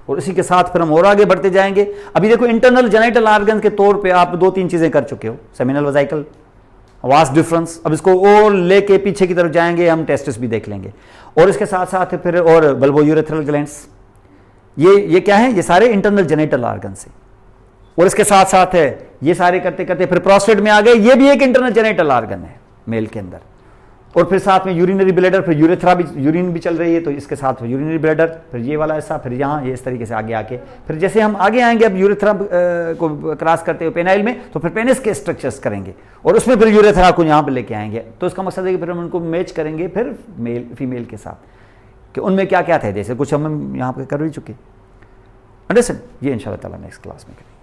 और इसी के साथ फिर हम और आगे बढ़ते जाएंगे। अभी देखो इंटरनल जेनिटल ऑर्गन के तौर पे आप 2-3 चीजें कर चुके हो, सेमिनल वेसिकल, वास्ट डिफरेंस। अब इसको और लेके पीछे की तरफ जाएंगे, हम टेस्टिस भी देख लेंगे, और इसके साथ साथ फिर और बल्बोयूरेथ्रल ग्लैंड्स। ये क्या है? ये सारे इंटरनल जेनिटल ऑर्गन से। और इसके साथ साथ है ये सारे करते करते फिर प्रोस्टेट में आ गए, ये भी एक इंटरनल जेनिटल ऑर्गन है मेल के अंदर। और फिर साथ में यूरिनरी ब्लैडर, फिर यूरेथ्रा भी, यूरिन भी चल रही है, तो इसके साथ यूरिनरी ब्लैडर, फिर ये वाला हिस्सा, फिर यहाँ ये इस तरीके से आगे आके फिर जैसे हम आगे आएंगे अब यूरेथ्रा को क्रॉस करते हुए पेनाइल में, तो फिर पेनिस के स्ट्रक्चर्स करेंगे और उसमें फिर यूरेथ्रा को यहाँ पे लेके आएंगे। तो इसका मकसद है कि फिर हम उनको मैच करेंगे फिर मेल फीमेल के साथ कि उनमें क्या क्या थे, जैसे कुछ हम यहाँ पे कर ही चुके। अंडरस्टैंड? ये इंशाल्लाह ताला नेक्स्ट क्लास में करेंगे।